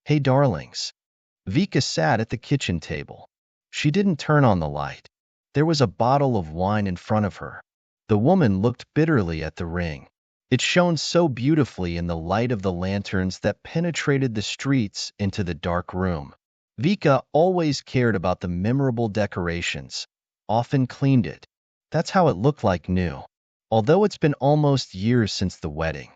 Hey, darlings. Vika sat at the kitchen table. She didn't turn on the light. There was a bottle of wine in front of her. The woman looked bitterly at the ring. It shone so beautifully in the light of the lanterns that penetrated the streets into the dark room. Vika always cared about the memorable decorations, often cleaned it. That's how it looked like new. Although it's been almost years since the wedding,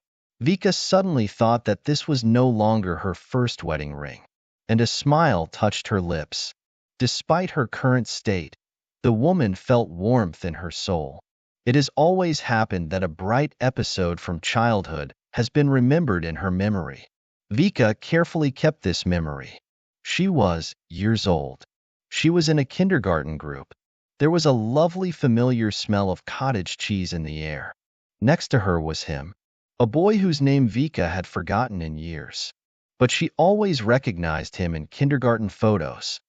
Vika suddenly thought that this was no longer her first wedding ring, and a smile touched her lips. Despite her current state, the woman felt warmth in her soul. It has always happened that a bright episode from childhood has been remembered in her memory. Vika carefully kept this memory. She was years old. She was in a kindergarten group. There was a lovely familiar smell of cottage cheese in the air. Next to her was him, a boy whose name Vika had forgotten in years. But she always recognized him in kindergarten photos.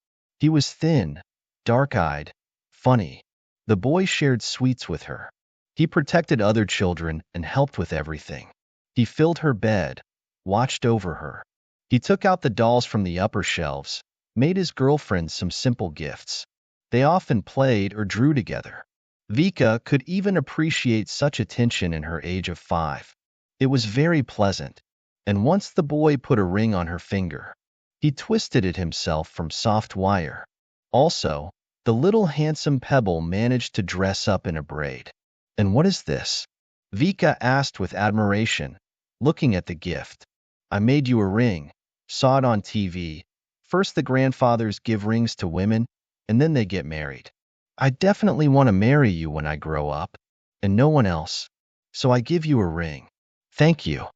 He was thin, dark-eyed, funny. The boy shared sweets with her. He protected other children and helped with everything. He filled her bed, watched over her. He took out the dolls from the upper shelves, made his girlfriends some simple gifts. They often played or drew together. Vika could even appreciate such attention in her age of 5. It was very pleasant. And once the boy put a ring on her finger, he twisted it himself from soft wire. Also, the little handsome pebble managed to dress up in a braid. And what is this? Vika asked with admiration, looking at the gift. I made you a ring. Saw it on TV. First the grandfathers give rings to women, and then they get married. I definitely want to marry you when I grow up, and no one else. So I give you a ring. Thank you.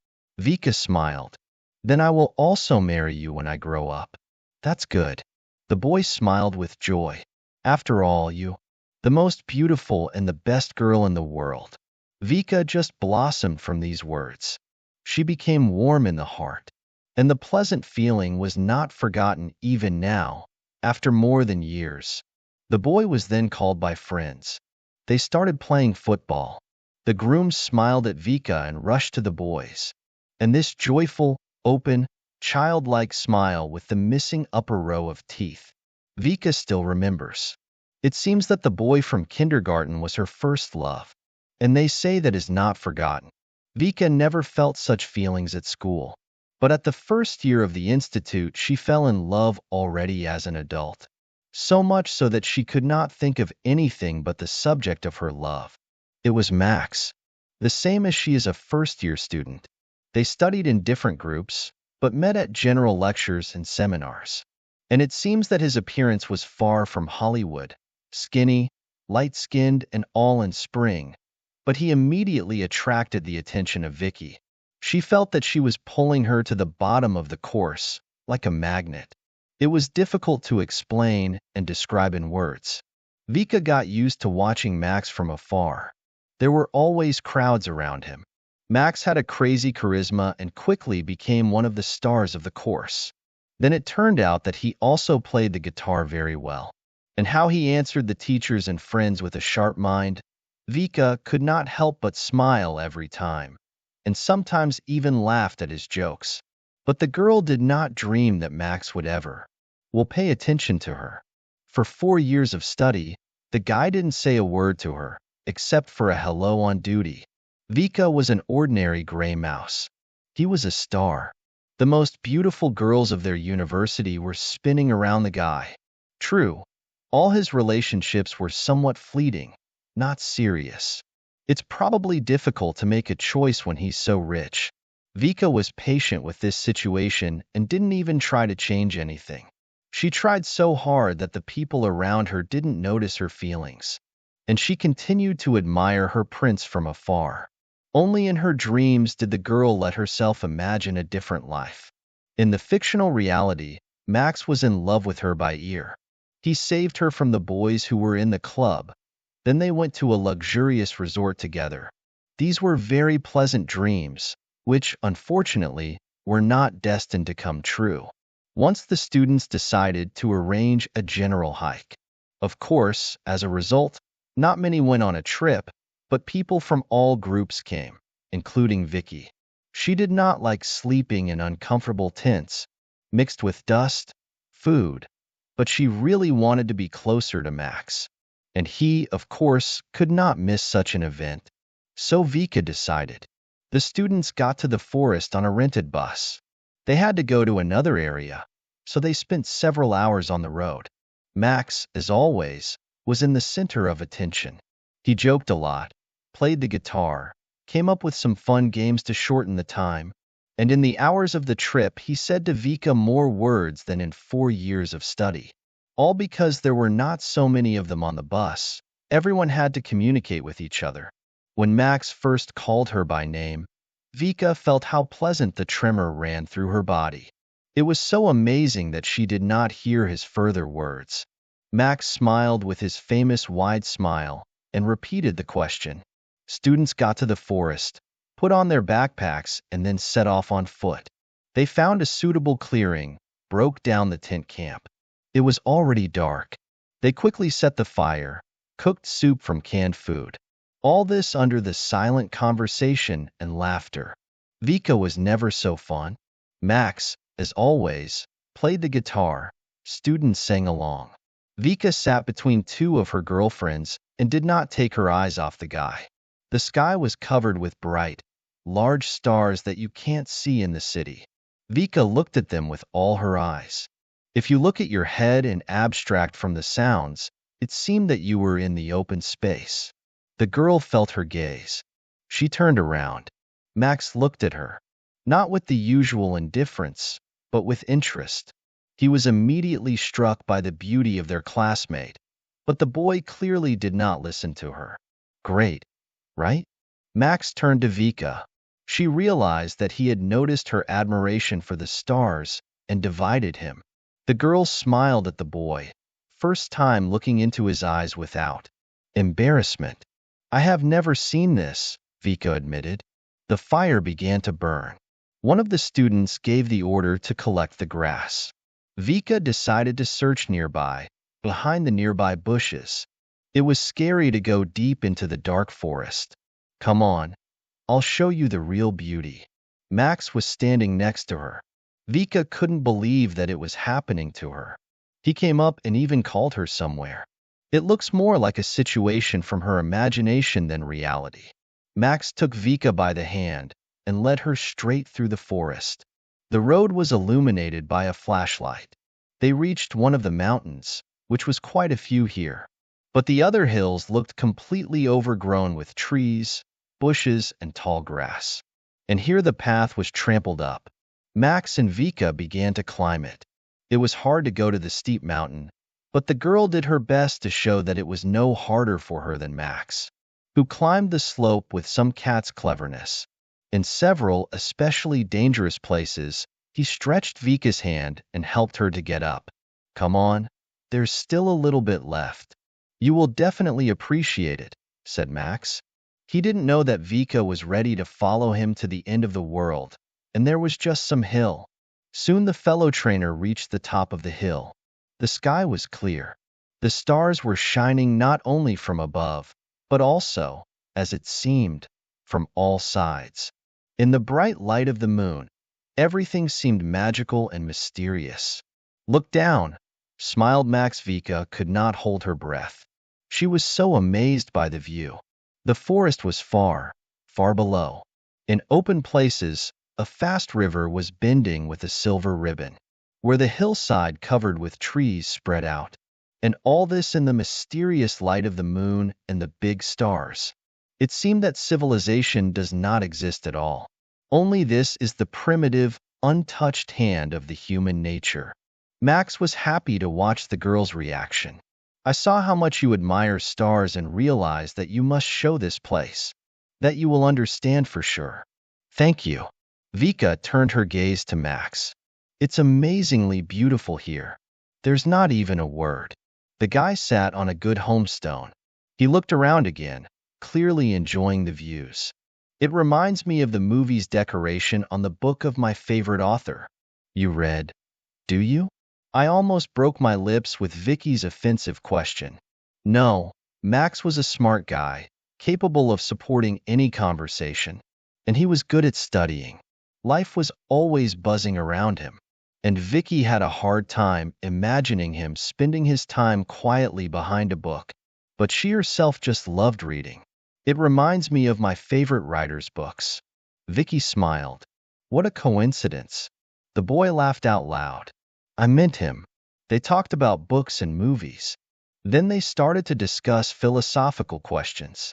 Vika smiled. Then I will also marry you when I grow up. That's good. The boy smiled with joy. After all, you, the most beautiful and the best girl in the world. Vika just blossomed from these words. She became warm in the heart, and the pleasant feeling was not forgotten even now, after more than years. The boy was then called by friends. They started playing football. The grooms smiled at Vika and rushed to the boys. And this joyful, open, childlike smile with the missing upper row of teeth, Vika still remembers. It seems that the boy from kindergarten was her first love, and they say that is not forgotten. Vika never felt such feelings at school, but at the first year of the institute she fell in love already as an adult. So much so that she could not think of anything but the subject of her love. It was Max. The same as she is a first-year student. They studied in different groups, but met at general lectures and seminars. And it seems that his appearance was far from Hollywood, skinny, light-skinned, and all in spring. But he immediately attracted the attention of Vicky. She felt that she was pulling her to the bottom of the course, like a magnet. It was difficult to explain and describe in words. Vika got used to watching Max from afar. There were always crowds around him. Max had a crazy charisma and quickly became one of the stars of the course. Then it turned out that he also played the guitar very well. And how he answered the teachers and friends with a sharp mind. Vika could not help but smile every time, and sometimes even laughed at his jokes. But the girl did not dream that Max would ever will pay attention to her. For 4 years of study, the guy didn't say a word to her, except for a hello on duty. Vika was an ordinary gray mouse. He was a star. The most beautiful girls of their university were spinning around the guy. True, all his relationships were somewhat fleeting, not serious. It's probably difficult to make a choice when he's so rich. Vika was patient with this situation and didn't even try to change anything. She tried so hard that the people around her didn't notice her feelings, and she continued to admire her prince from afar. Only in her dreams did the girl let herself imagine a different life. In the fictional reality, Max was in love with her by ear. He saved her from the boys who were in the club. Then they went to a luxurious resort together. These were very pleasant dreams, which, unfortunately, were not destined to come true. Once the students decided to arrange a general hike. Of course, as a result, not many went on a trip, but people from all groups came, including Vicky. She did not like sleeping in uncomfortable tents. mixed with dust, food, but she really wanted to be closer to Max. And he, of course, could not miss such an event. So Vika decided. The students got to the forest on a rented bus. They had to go to another area, so they spent several hours on the road. Max, as always, was in the center of attention. He joked a lot, played the guitar, came up with some fun games to shorten the time, and in the hours of the trip he said to Vika more words than in 4 years of study. All because there were not so many of them on the bus. Everyone had to communicate with each other. When Max first called her by name, Vika felt how pleasant the tremor ran through her body. It was so amazing that she did not hear his further words. Max smiled with his famous wide smile and repeated the question. Students got to the forest, put on their backpacks, and then set off on foot. They found a suitable clearing, broke down the tent camp. It was already dark. They quickly set the fire, cooked soup from canned food. All this under the silent conversation and laughter. Vika was never so fun. Max, as always, played the guitar. Students sang along. Vika sat between two of her girlfriends and did not take her eyes off the guy. The sky was covered with bright, large stars that you can't see in the city. Vika looked at them with all her eyes. If you look at your head and abstract from the sounds, it seemed that you were in the open space. The girl felt her gaze. She turned around. Max looked at her, not with the usual indifference, but with interest. He was immediately struck by the beauty of their classmate, but the boy clearly did not listen to her. Great, right? Max turned to Vika. She realized that he had noticed her admiration for the stars and divided him. The girl smiled at the boy, first time looking into his eyes without embarrassment. I have never seen this, Vika admitted. The fire began to burn. One of the students gave the order to collect the grass. Vika decided to search nearby, behind the nearby bushes. It was scary to go deep into the dark forest. Come on, I'll show you the real beauty. Max was standing next to her. Vika couldn't believe that it was happening to her. He came up and even called her somewhere. It looks more like a situation from her imagination than reality. Max took Vika by the hand and led her straight through the forest. The road was illuminated by a flashlight. They reached one of the mountains, which was quite a few here. But the other hills looked completely overgrown with trees, bushes, and tall grass. And here the path was trampled up. Max and Vika began to climb it. It was hard to go to the steep mountain, but the girl did her best to show that it was no harder for her than Max, who climbed the slope with some cat's cleverness. In several especially dangerous places, he stretched Vika's hand and helped her to get up. Come on, there's still a little bit left. You will definitely appreciate it, said Max. He didn't know that Vika was ready to follow him to the end of the world, and there was just some hill. Soon the fellow trainer reached the top of the hill. The sky was clear. The stars were shining not only from above, but also, as it seemed, from all sides. In the bright light of the moon, everything seemed magical and mysterious. Look down, smiled Max. Vika could not hold her breath. She was so amazed by the view. The forest was far, far below. In open places, a fast river was bending with a silver ribbon, where the hillside covered with trees spread out. And all this in the mysterious light of the moon and the big stars. It seemed that civilization does not exist at all. Only this is the primitive, untouched hand of the human nature. Max was happy to watch the girl's reaction. I saw how much you admire stars and realized that you must show this place. That you will understand for sure. Thank you. Vika turned her gaze to Max. It's amazingly beautiful here. There's not even a word. The guy sat on a good homestone. He looked around again, clearly enjoying the views. It reminds me of the movie's decoration on the book of my favorite author. You read, do you? I almost broke my lips with Vicky's offensive question. No, Max was a smart guy, capable of supporting any conversation. And he was good at studying. Life was always buzzing around him. and Vicky had a hard time imagining him spending his time quietly behind a book. But she herself just loved reading. It reminds me of my favorite writer's books. Vicky smiled. What a coincidence. The boy laughed out loud. I meant him. They talked about books and movies. Then they started to discuss philosophical questions.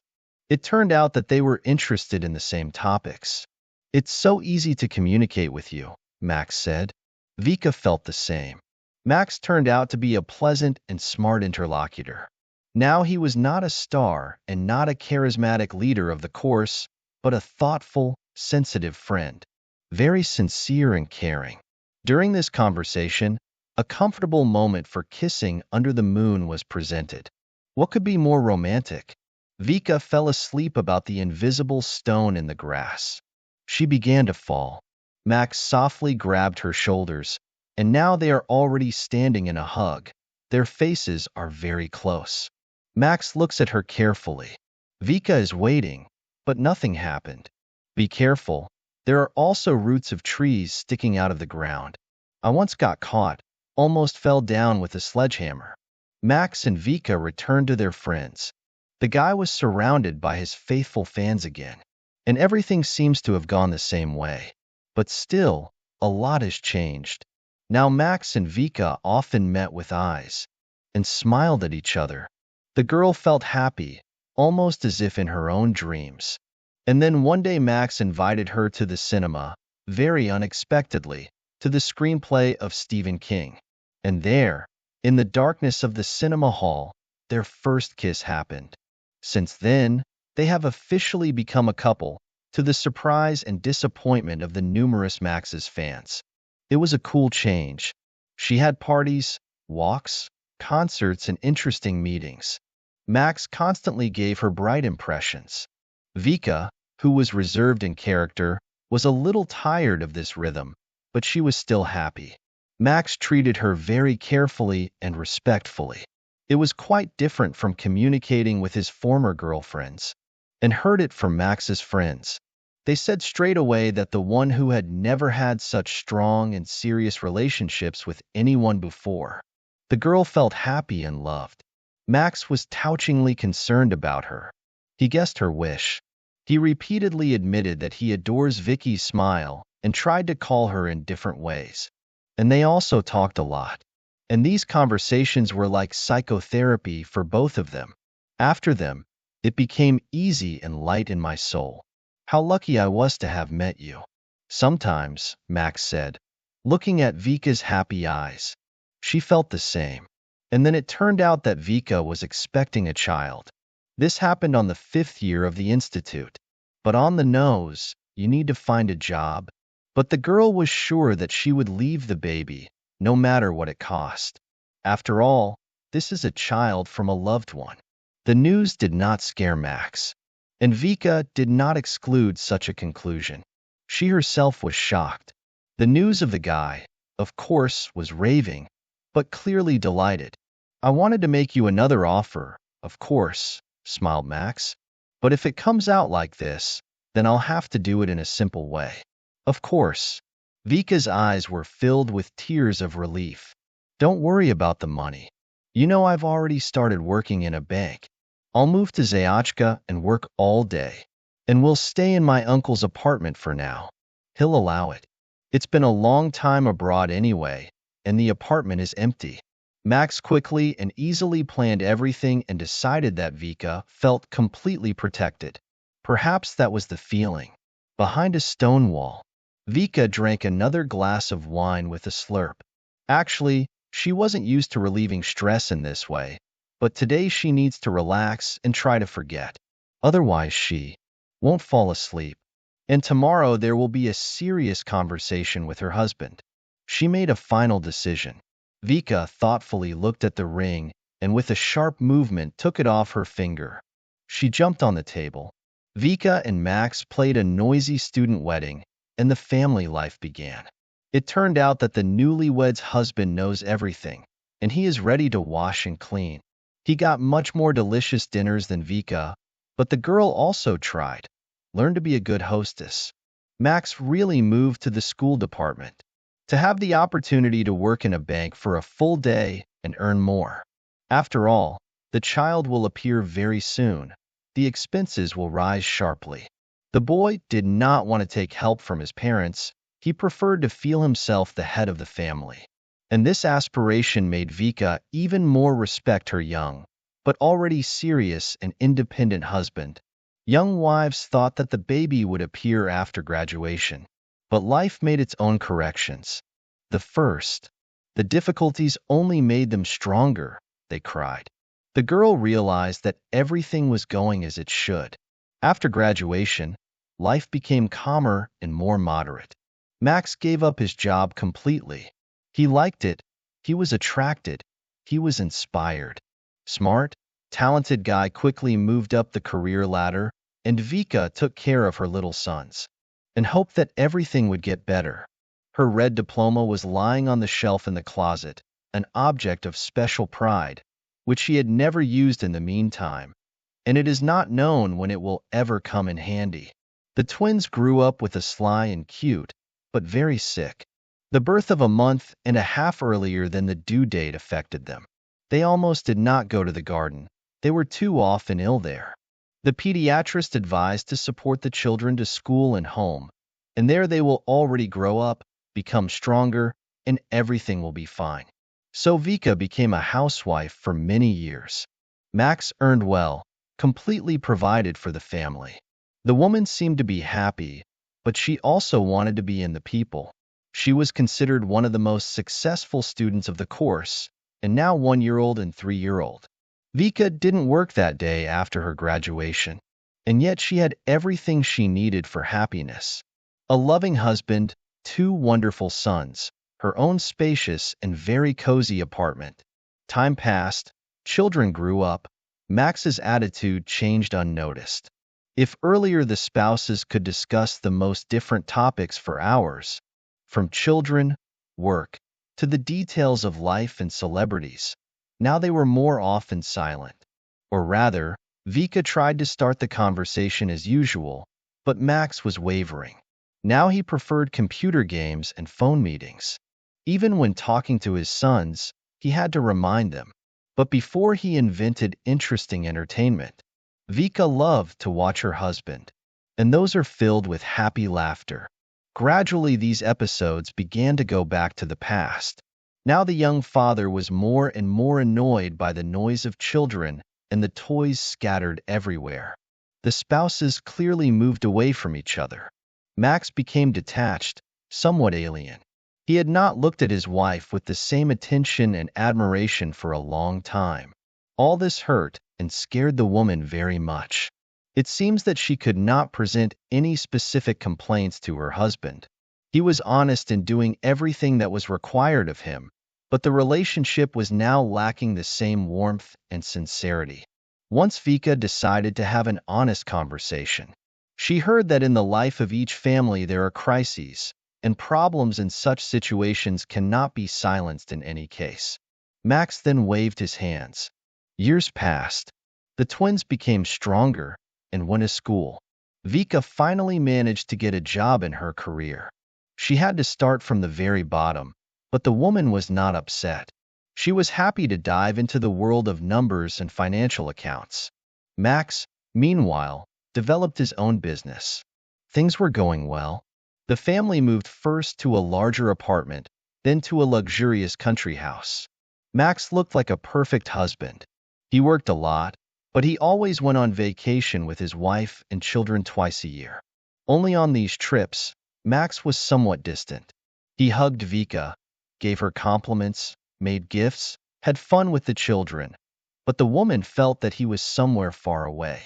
It turned out that they were interested in the same topics. It's so easy to communicate with you, Max said. Vika felt the same. Max turned out to be a pleasant and smart interlocutor. Now he was not a star and not a charismatic leader of the course, but a thoughtful, sensitive friend. Very sincere and caring. During this conversation, a comfortable moment for kissing under the moon was presented. What could be more romantic? Vika fell asleep about the invisible stone in the grass. She began to fall. Max softly grabbed her shoulders, and now they are already standing in a hug. Their faces are very close. Max looks at her carefully. Vika is waiting, but nothing happened. Be careful. There are also roots of trees sticking out of the ground. I once got caught, almost fell down with a sledgehammer. Max and Vika returned to their friends. The guy was surrounded by his faithful fans again, and everything seems to have gone the same way. But still, a lot has changed. Now Max and Vika often met with eyes and smiled at each other. The girl felt happy, almost as if in her own dreams. And then one day Max invited her to the cinema, very unexpectedly, to the screenplay of Stephen King. And there, in the darkness of the cinema hall, their first kiss happened. Since then, they have officially become a couple, to the surprise and disappointment of the numerous Max's fans. It was a cool change. She had parties, walks, concerts, and interesting meetings. Max constantly gave her bright impressions. Vika, who was reserved in character, was a little tired of this rhythm, but she was still happy. Max treated her very carefully and respectfully. It was quite different from communicating with his former girlfriends, and heard it from Max's friends. They said straight away that the one who had never had such strong and serious relationships with anyone before. The girl felt happy and loved. Max was touchingly concerned about her. He guessed her wish. He repeatedly admitted that he adores Vicky's smile and tried to call her in different ways. And they also talked a lot. And these conversations were like psychotherapy for both of them. After them, it became easy and light in my soul. How lucky I was to have met you. Sometimes, Max said, looking at Vika's happy eyes. She felt the same. And then it turned out that Vika was expecting a child. This happened on the 5th year of the institute. But on the nose, you need to find a job. But the girl was sure that she would leave the baby, no matter what it cost. After all, this is a child from a loved one. The news did not scare Max. And Vika did not exclude such a conclusion. She herself was shocked. The news of the guy, of course, was raving, but clearly delighted. I wanted to make you another offer, of course, smiled Max. But if it comes out like this, then I'll have to do it in a simple way. Of course. Vika's eyes were filled with tears of relief. Don't worry about the money. You know I've already started working in a bank. I'll move to Zayachka and work all day. And we'll stay in my uncle's apartment for now. He'll allow it. It's been a long time abroad anyway, and the apartment is empty. Max quickly and easily planned everything and decided that Vika felt completely protected. Perhaps that was the feeling. Behind a stone wall, Vika drank another glass of wine with a slurp. Actually, she wasn't used to relieving stress in this way, but today she needs to relax and try to forget. Otherwise she won't fall asleep. And tomorrow there will be a serious conversation with her husband. She made a final decision. Vika thoughtfully looked at the ring and with a sharp movement took it off her finger. She jumped on the table. Vika and Max played a noisy student wedding, and the family life began. It turned out that the newlywed's husband knows everything, and he is ready to wash and clean. He got much more delicious dinners than Vika, but the girl also tried. Learned to be a good hostess. Max really moved to the school department. to have the opportunity to work in a bank for a full day and earn more. After all, the child will appear very soon. The expenses will rise sharply. The boy did not want to take help from his parents. He preferred to feel himself the head of the family. And this aspiration made Vika even more respect her young, but already serious and independent husband. Young wives thought that the baby would appear after graduation, but life made its own corrections. The difficulties only made them stronger, they cried. The girl realized that everything was going as it should. After graduation, life became calmer and more moderate. Max gave up his job completely. He liked it, he was attracted, he was inspired. Smart, talented guy quickly moved up the career ladder, and Vika took care of her little sons and hoped that everything would get better. Her red diploma was lying on the shelf in the closet, an object of special pride, which she had never used in the meantime, and it is not known when it will ever come in handy. The twins grew up with a sly and cute, but very sick. The birth of a month and a half earlier than the due date affected them. They almost did not go to the garden. They were too often ill there. The pediatrist advised to support the children to school and home, and there they will already grow up, become stronger, and everything will be fine. So Vika became a housewife for many years. Max earned well, completely provided for the family. The woman seemed to be happy, but she also wanted to be in the people. She was considered one of the most successful students of the course, and now 1-year-old and 3-year-old. Vika didn't work that day after her graduation, and yet she had everything she needed for happiness. A loving husband, 2 wonderful sons, her own spacious and very cozy apartment. Time passed, children grew up, Max's attitude changed unnoticed. If earlier the spouses could discuss the most different topics for hours, from children, work, to the details of life and celebrities, now they were more often silent. Or rather, Vika tried to start the conversation as usual, but Max was wavering. Now he preferred computer games and phone meetings. Even when talking to his sons, he had to remind them. But before he invented interesting entertainment, Vika loved to watch her husband, and those are filled with happy laughter. Gradually, these episodes began to go back to the past. Now the young father was more and more annoyed by the noise of children and the toys scattered everywhere. The spouses clearly moved away from each other. Max became detached, somewhat alien. He had not looked at his wife with the same attention and admiration for a long time. All this hurt and scared the woman very much. It seems that she could not present any specific complaints to her husband. He was honest in doing everything that was required of him, but the relationship was now lacking the same warmth and sincerity. Once Vika decided to have an honest conversation. She heard that in the life of each family there are crises, and problems in such situations cannot be silenced in any case. Max then waved his hands. Years passed. The twins became stronger and went to school. Vika finally managed to get a job in her career. She had to start from the very bottom, but the woman was not upset. She was happy to dive into the world of numbers and financial accounts. Max, meanwhile, developed his own business. Things were going well. The family moved first to a larger apartment, then to a luxurious country house. Max looked like a perfect husband. He worked a lot, but he always went on vacation with his wife and children twice a year. Only on these trips, Max was somewhat distant. He hugged Vika, gave her compliments, made gifts, had fun with the children, but the woman felt that he was somewhere far away.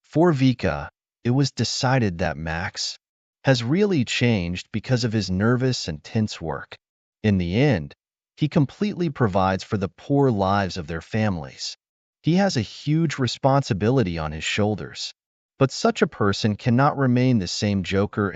For Vika, it was decided that Max has really changed because of his nervous and tense work. In the end, he completely provides for the poor lives of their families. He has a huge responsibility on his shoulders. But such a person cannot remain the same joker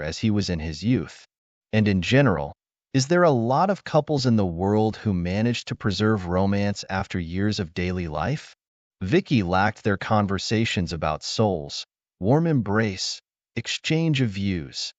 as he was in his youth. And in general, is there a lot of couples in the world who manage to preserve romance after years of daily life? Vicky lacked their conversations about souls, warm embrace, exchange of views.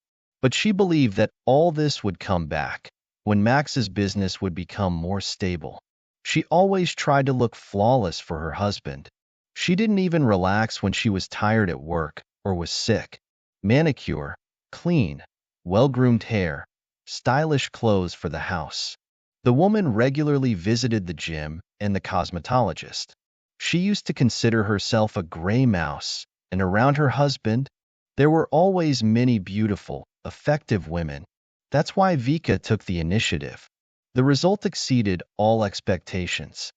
But she believed that all this would come back. when Max's business would become more stable. She always tried to look flawless for her husband. She didn't even relax when she was tired at work or was sick. Manicure, clean, well-groomed hair, stylish clothes for the house. The woman regularly visited the gym and the cosmetologist. She used to consider herself a gray mouse, and around her husband, there were always many beautiful, effective women. That's why Vika took the initiative. The result exceeded all expectations.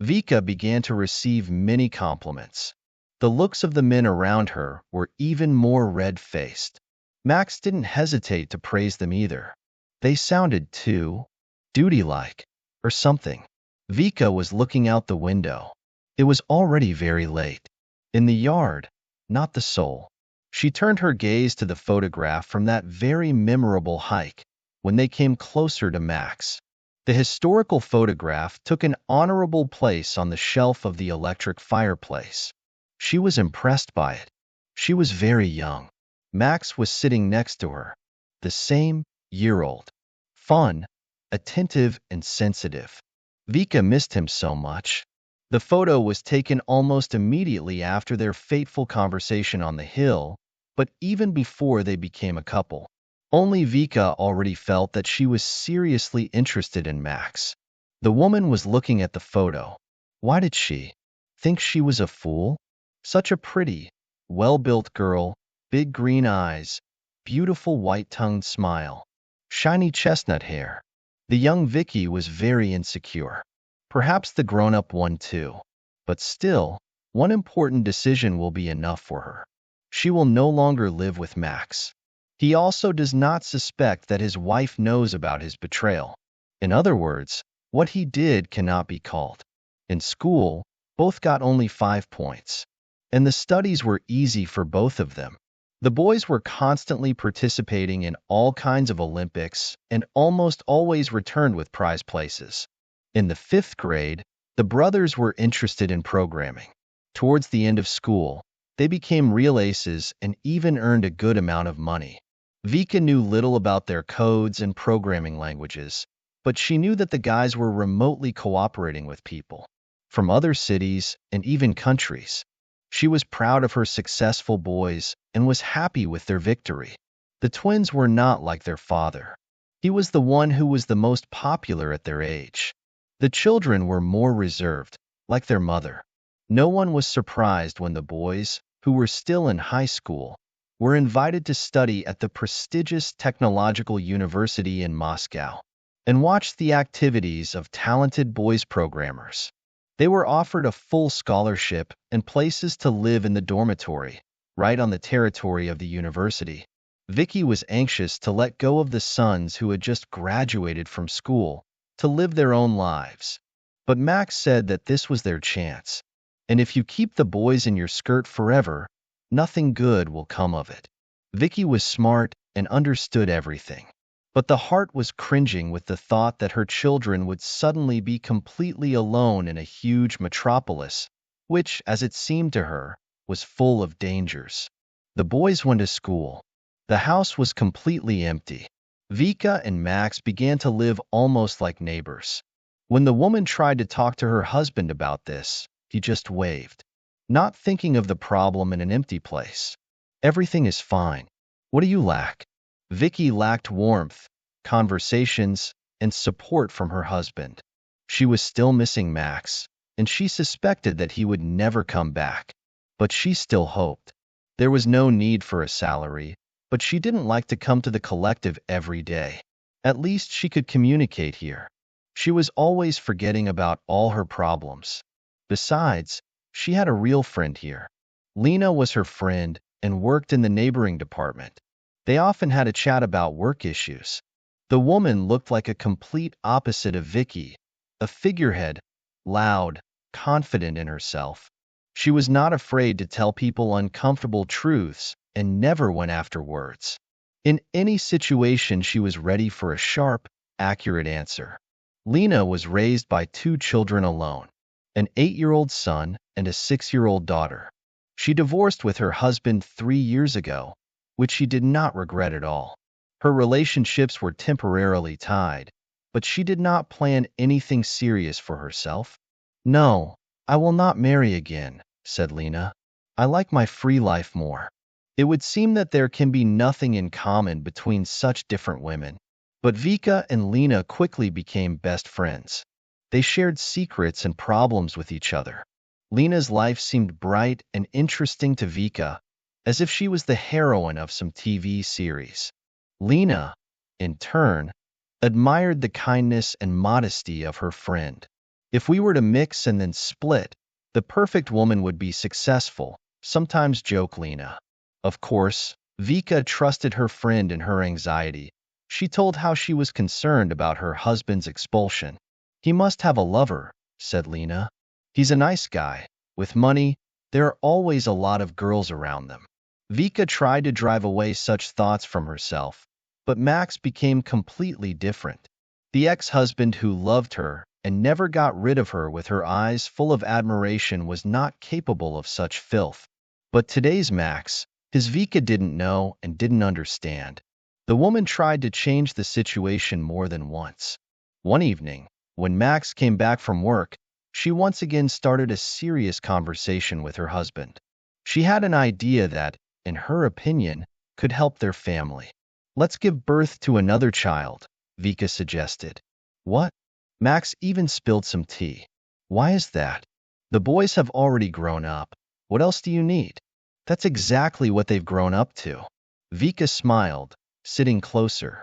Vika began to receive many compliments. The looks of the men around her were even more red-faced. Max didn't hesitate to praise them either. They sounded too duty-like, or something. Vika was looking out the window. It was already very late. In the yard, not the soul. She turned her gaze to the photograph from that very memorable hike when they came closer to Max. The historical photograph took an honorable place on the shelf of the electric fireplace. She was impressed by it. She was very young. Max was sitting next to her, the same year-old. Fun, attentive, and sensitive. Vika missed him so much. The photo was taken almost immediately after their fateful conversation on the hill, but even before they became a couple. Only Vika already felt that she was seriously interested in Max. The woman was looking at the photo. Why did she think she was a fool? Such a pretty, well-built girl, big green eyes, beautiful white-tongued smile, shiny chestnut hair. The young Vicky was very insecure. Perhaps the grown-up one too. But still, one important decision will be enough for her. She will no longer live with Max. He also does not suspect that his wife knows about his betrayal. In other words, what he did cannot be called. In school, both got only 5 points. And the studies were easy for both of them. The boys were constantly participating in all kinds of Olympics and almost always returned with prize places. In the 5th grade, the brothers were interested in programming. Towards the end of school, they became real aces and even earned a good amount of money. Vika knew little about their codes and programming languages, but she knew that the guys were remotely cooperating with people from other cities and even countries. She was proud of her successful boys and was happy with their victory. The twins were not like their father. He was the one who was the most popular at their age. The children were more reserved, like their mother. No one was surprised when the boys, who were still in high school, were invited to study at the prestigious technological university in Moscow and watch the activities of talented boys programmers. They were offered a full scholarship and places to live in the dormitory, right on the territory of the university. Vicky was anxious to let go of the sons who had just graduated from school to live their own lives. But Max said that this was their chance, and if you keep the boys in your skirt forever, nothing good will come of it. Vicky was smart and understood everything, but the heart was cringing with the thought that her children would suddenly be completely alone in a huge metropolis, which, as it seemed to her, was full of dangers. The boys went to school. The house was completely empty. Vika and Max began to live almost like neighbors. When the woman tried to talk to her husband about this, he just waved, not thinking of the problem in an empty place. Everything is fine. What do you lack? Vicky lacked warmth, conversations, and support from her husband. She was still missing Max, and she suspected that he would never come back. But she still hoped. There was no need for a salary, but she didn't like to come to the collective every day. At least she could communicate here. She was always forgetting about all her problems. Besides, she had a real friend here. Lena was her friend and worked in the neighboring department. They often had a chat about work issues. The woman looked like a complete opposite of Vicky, a figurehead, loud, confident in herself. She was not afraid to tell people uncomfortable truths and never went after words. In any situation, she was ready for a sharp, accurate answer. Lena was raised by 2 children alone, an 8-year-old son and a 6-year-old daughter. She divorced with her husband 3 years ago, which she did not regret at all. Her relationships were temporarily tied, but she did not plan anything serious for herself. No, I will not marry again, said Lena. I like my free life more. It would seem that there can be nothing in common between such different women. But Vika and Lena quickly became best friends. They shared secrets and problems with each other. Lena's life seemed bright and interesting to Vika, as if she was the heroine of some TV series. Lena, in turn, admired the kindness and modesty of her friend. If we were to mix and then split, the perfect woman would be successful, sometimes joked Lena. Of course, Vika trusted her friend in her anxiety. She told how she was concerned about her husband's expulsion. He must have a lover, said Lena. He's a nice guy. With money, there are always a lot of girls around them. Vika tried to drive away such thoughts from herself, but Max became completely different. The ex-husband who loved her and never got rid of her with her eyes full of admiration was not capable of such filth. But today's Max, his Vika didn't know and didn't understand. The woman tried to change the situation more than once. One evening, when Max came back from work, she once again started a serious conversation with her husband. She had an idea that, in her opinion, could help their family. Let's give birth to another child, Vika suggested. What? Max even spilled some tea. Why is that? The boys have already grown up. What else do you need? That's exactly what they've grown up to. Vika smiled, sitting closer.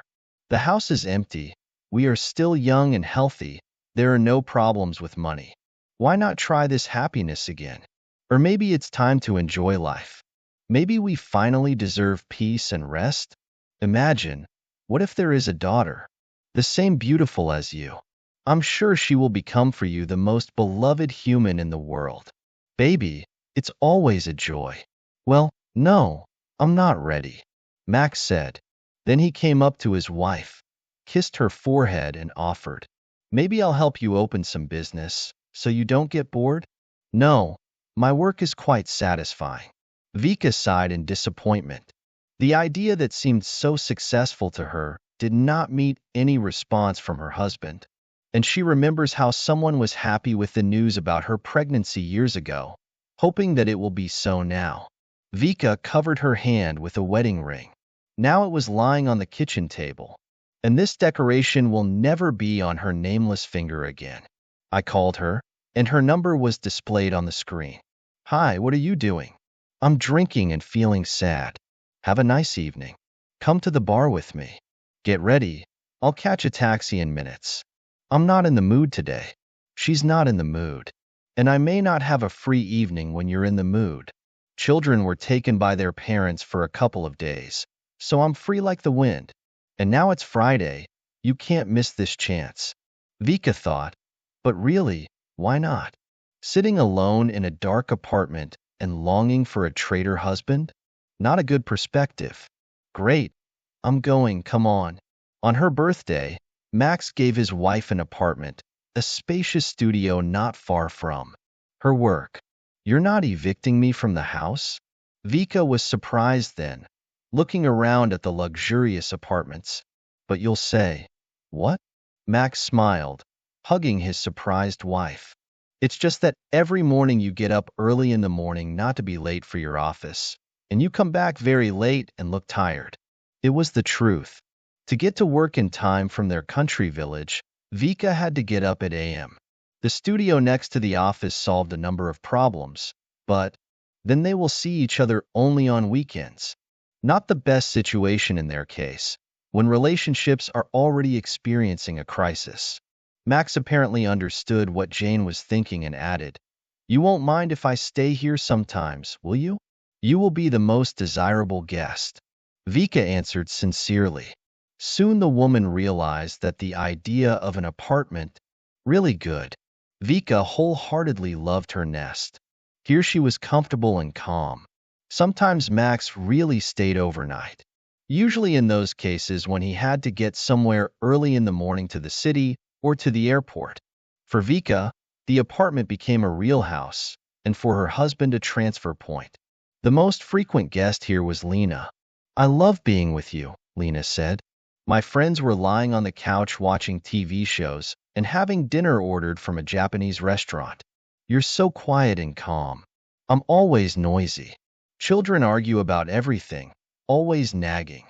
The house is empty. We are still young and healthy. There are no problems with money. Why not try this happiness again? Or maybe it's time to enjoy life. Maybe we finally deserve peace and rest? Imagine, what if there is a daughter, the same beautiful as you? I'm sure she will become for you the most beloved human in the world. Baby, it's always a joy. Well, no, I'm not ready, Max said. Then he came up to his wife, kissed her forehead and offered, maybe I'll help you open some business, so you don't get bored? No, my work is quite satisfying. Vika sighed in disappointment. The idea that seemed so successful to her did not meet any response from her husband. And she remembers how someone was happy with the news about her pregnancy years ago, hoping that it will be so now. Vika covered her hand with a wedding ring. Now it was lying on the kitchen table, and this decoration will never be on her nameless finger again. I called her, and her number was displayed on the screen. Hi, what are you doing? I'm drinking and feeling sad. Have a nice evening. Come to the bar with me. Get ready. I'll catch a taxi in minutes. I'm not in the mood today. She's not in the mood. And I may not have a free evening when you're in the mood. Children were taken by their parents for a couple of days, so I'm free like the wind. And now it's Friday. You can't miss this chance. Vika thought, but really, why not? Sitting alone in a dark apartment and longing for a traitor husband? Not a good perspective. Great. I'm going, come on. On her birthday, Max gave his wife an apartment, a spacious studio not far from her work. You're not evicting me from the house? Vika was surprised then, looking around at the luxurious apartments. But you'll say, what? Max smiled, hugging his surprised wife. It's just that every morning you get up early in the morning not to be late for your office, and you come back very late and look tired. It was the truth. To get to work in time from their country village, Vika had to get up at a.m. The studio next to the office solved a number of problems, but then they will see each other only on weekends. Not the best situation in their case, when relationships are already experiencing a crisis. Max apparently understood what Jane was thinking and added, you won't mind if I stay here sometimes, will you? You will be the most desirable guest. Vika answered sincerely. Soon the woman realized that the idea of an apartment, really good. Vika wholeheartedly loved her nest. Here she was comfortable and calm. Sometimes Max really stayed overnight. Usually in those cases when he had to get somewhere early in the morning to the city or to the airport. For Vika, the apartment became a real house, and for her husband a transfer point. The most frequent guest here was Lena. I love being with you, Lena said. My friends were lying on the couch watching TV shows and having dinner ordered from a Japanese restaurant. You're so quiet and calm. I'm always noisy. Children argue about everything, always nagging.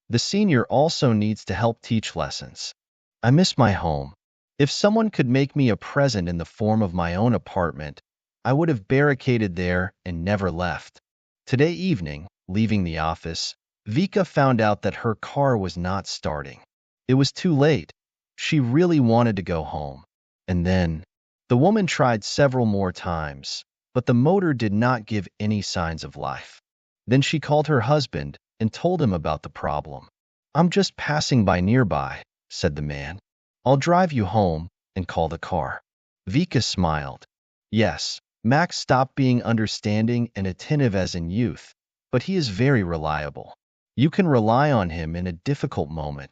The senior also needs to help teach lessons. I miss my home. If someone could make me a present in the form of my own apartment, I would have barricaded there and never left. Today evening, leaving the office, Vika found out that her car was not starting. It was too late. She really wanted to go home. And then, the woman tried several more times, but the motor did not give any signs of life. Then she called her husband and told him about the problem. I'm just passing by nearby, said the man. I'll drive you home and call the car. Vika smiled. Yes, Max stopped being understanding and attentive as in youth, but he is very reliable. You can rely on him in a difficult moment.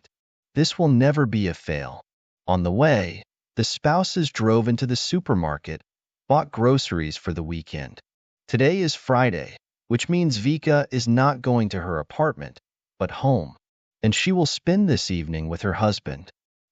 This will never be a fail. On the way, the spouses drove into the supermarket, bought groceries for the weekend. Today is Friday, which means Vika is not going to her apartment, but home, and she will spend this evening with her husband.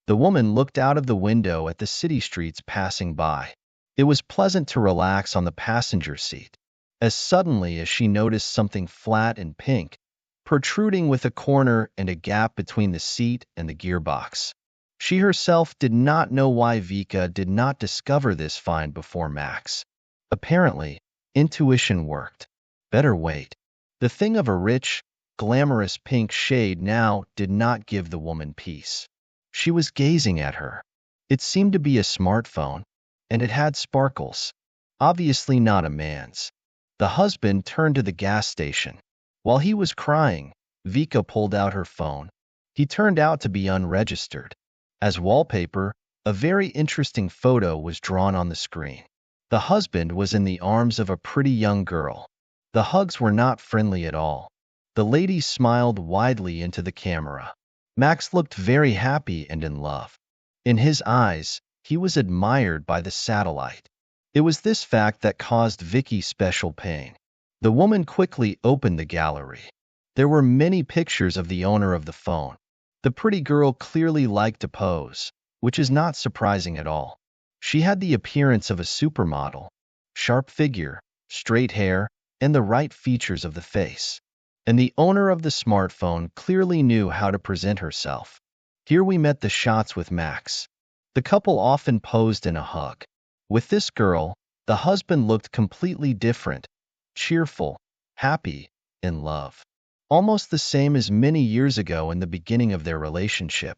The woman looked out of the window at the city streets passing by. It was pleasant to relax on the passenger seat, as suddenly as she noticed something flat and pink, protruding with a corner and a gap between the seat and the gearbox. She herself did not know why Vika did not discover this find before Max. Apparently, intuition worked. Better wait. The thing of a rich, glamorous pink shade now did not give the woman peace. She was gazing at her. It seemed to be a smartphone, and it had sparkles. Obviously not a man's. The husband turned to the gas station. While he was crying, Vika pulled out her phone. He turned out to be unregistered. As wallpaper, a very interesting photo was drawn on the screen. The husband was in the arms of a pretty young girl. The hugs were not friendly at all. The lady smiled widely into the camera. Max looked very happy and in love. In his eyes, he was admired by the satellite. It was this fact that caused Vicky special pain. The woman quickly opened the gallery. There were many pictures of the owner of the phone. The pretty girl clearly liked to pose, which is not surprising at all. She had the appearance of a supermodel, sharp figure, straight hair, and the right features of the face. And the owner of the smartphone clearly knew how to present herself. Here we met the shots with Max. The couple often posed in a hug. With this girl, the husband looked completely different, cheerful, happy, in love. Almost the same as many years ago in the beginning of their relationship.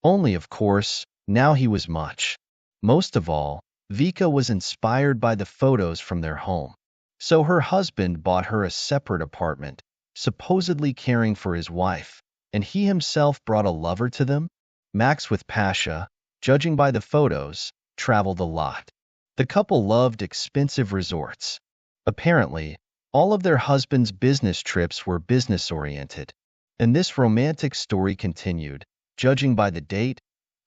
Only, of course, now he was much. Most of all, Vika was inspired by the photos from their home. So her husband bought her a separate apartment, supposedly caring for his wife, and he himself brought a lover to them? Max with Pasha, judging by the photos, traveled a lot. The couple loved expensive resorts. Apparently, all of their husbands' business trips were business-oriented, and this romantic story continued, judging by the date,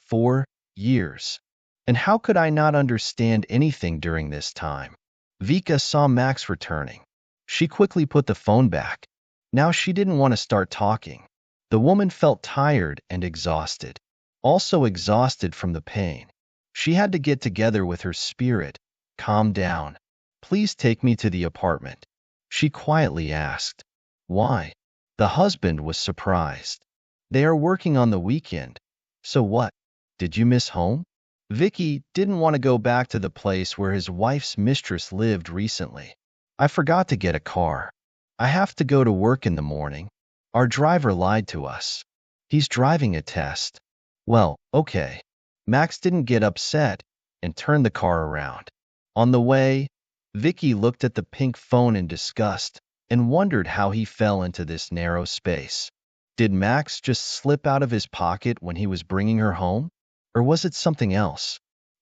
4 years. And how could I not understand anything during this time? Vika saw Max returning. She quickly put the phone back. Now she didn't want to start talking. The woman felt tired and exhausted, also exhausted from the pain. She had to get together with her spirit, calm down. Please take me to the apartment, she quietly asked. Why? The husband was surprised. They are working on the weekend. So what? Did you miss home? Vicky didn't want to go back to the place where his wife's mistress lived recently. I forgot to get a car. I have to go to work in the morning. Our driver lied to us. He's driving a test. Well, okay. Max didn't get upset and turned the car around. On the way, Vicky looked at the pink phone in disgust and wondered how he fell into this narrow space. Did Max just slip out of his pocket when he was bringing her home? Or was it something else?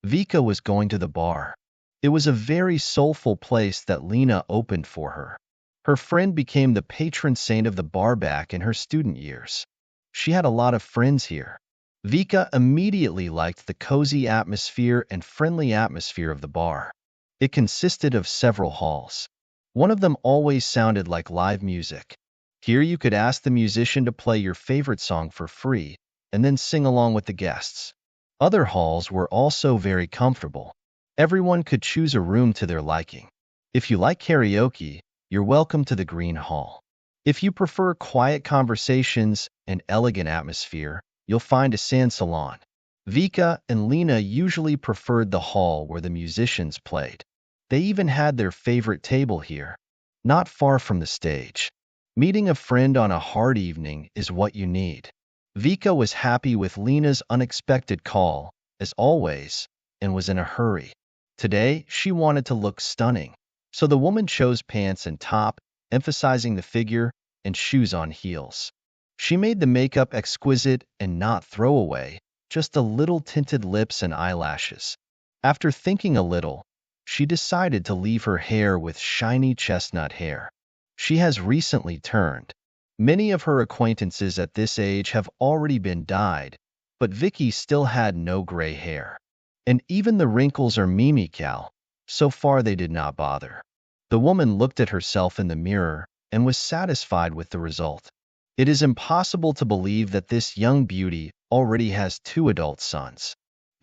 Vika was going to the bar. It was a very soulful place that Lena opened for her. Her friend became the patron saint of the bar back in her student years. She had a lot of friends here. Vika immediately liked the cozy atmosphere and friendly atmosphere of the bar. It consisted of several halls. One of them always sounded like live music. Here you could ask the musician to play your favorite song for free, and then sing along with the guests. Other halls were also very comfortable. Everyone could choose a room to their liking. If you like karaoke, you're welcome to the Green Hall. If you prefer quiet conversations and elegant atmosphere, you'll find a sand salon. Vika and Lena usually preferred the hall where the musicians played. They even had their favorite table here, not far from the stage. Meeting a friend on a hard evening is what you need. Vika was happy with Lena's unexpected call, as always, and was in a hurry. Today, she wanted to look stunning, so the woman chose pants and top, emphasizing the figure, and shoes on heels. She made the makeup exquisite and not throwaway, just a little tinted lips and eyelashes. After thinking a little, she decided to leave her hair with shiny chestnut hair. She has recently turned. Many of her acquaintances at this age have already been dyed, but Vicky still had no gray hair. And even the wrinkles are mimical. So far they did not bother. The woman looked at herself in the mirror and was satisfied with the result. It is impossible to believe that this young beauty already has 2 adult sons.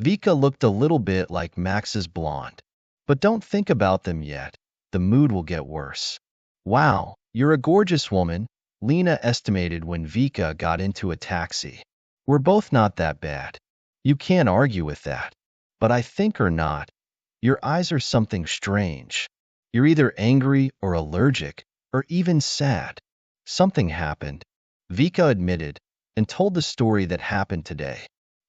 Vika looked a little bit like Max's blonde. But don't think about them yet. The mood will get worse. Wow, you're a gorgeous woman, Lena estimated when Vika got into a taxi. We're both not that bad. You can't argue with that. But I think or not, your eyes are something strange. You're either angry or allergic, or even sad. Something happened, Vika admitted, and told the story that happened today.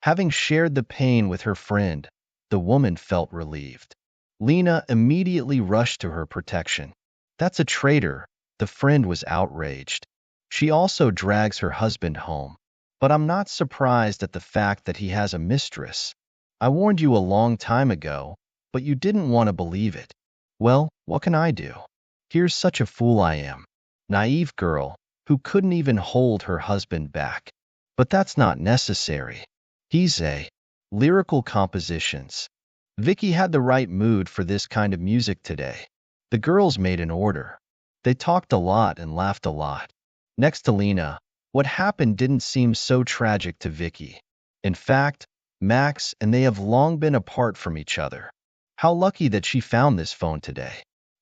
Having shared the pain with her friend, the woman felt relieved. Lena immediately rushed to her protection. That's a traitor, the friend was outraged. She also drags her husband home. But I'm not surprised at the fact that he has a mistress. I warned you a long time ago, but you didn't want to believe it. Well, what can I do? Here's such a fool I am. Naive girl, who couldn't even hold her husband back. But that's not necessary. He's a lyrical compositions. Vicky had the right mood for this kind of music today. The girls made an order. They talked a lot and laughed a lot. Next to Lena, what happened didn't seem so tragic to Vicky. In fact, Max and they have long been apart from each other. How lucky that she found this phone today.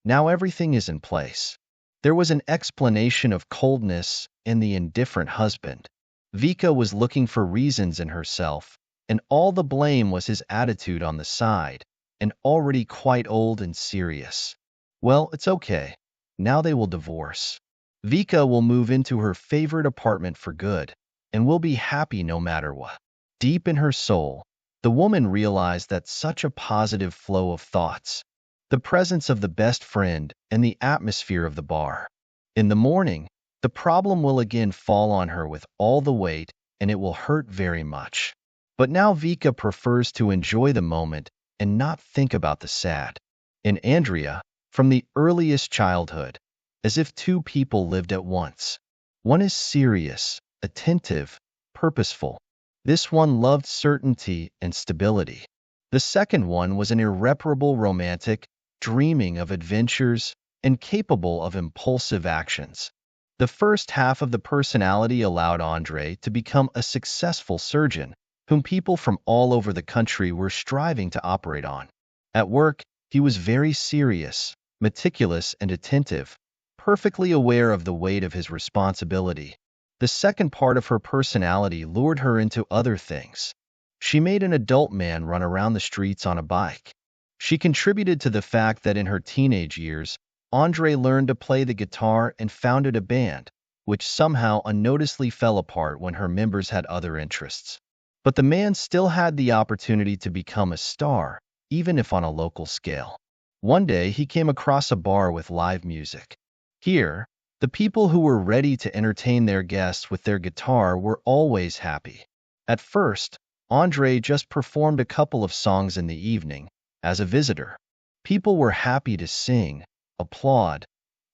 Now everything is in place. There was an explanation of coldness and the indifferent husband. Vika was looking for reasons in herself, and all the blame was his attitude on the side, and already quite old and serious. Well, it's okay. Now they will divorce. Vika will move into her favorite apartment for good, and will be happy no matter what. Deep in her soul, the woman realized that such a positive flow of thoughts, the presence of the best friend, and the atmosphere of the bar. In the morning, the problem will again fall on her with all the weight, and it will hurt very much. But now Vika prefers to enjoy the moment and not think about the sad. In Andrea, from the earliest childhood, as if 2 people lived at once. One is serious, attentive, purposeful. This one loved certainty and stability. The second one was an irreparable romantic, dreaming of adventures, and capable of impulsive actions. The first half of the personality allowed Andre to become a successful surgeon, whom people from all over the country were striving to operate on. At work, he was very serious, meticulous, and attentive, perfectly aware of the weight of his responsibility. The second part of her personality lured her into other things. She made an adult man run around the streets on a bike. She contributed to the fact that in her teenage years, Andre learned to play the guitar and founded a band, which somehow unnoticedly fell apart when her members had other interests. But the man still had the opportunity to become a star, even if on a local scale. One day, he came across a bar with live music. Here, the people who were ready to entertain their guests with their guitar were always happy. At first, Andre just performed a couple of songs in the evening, as a visitor. People were happy to sing, applaud,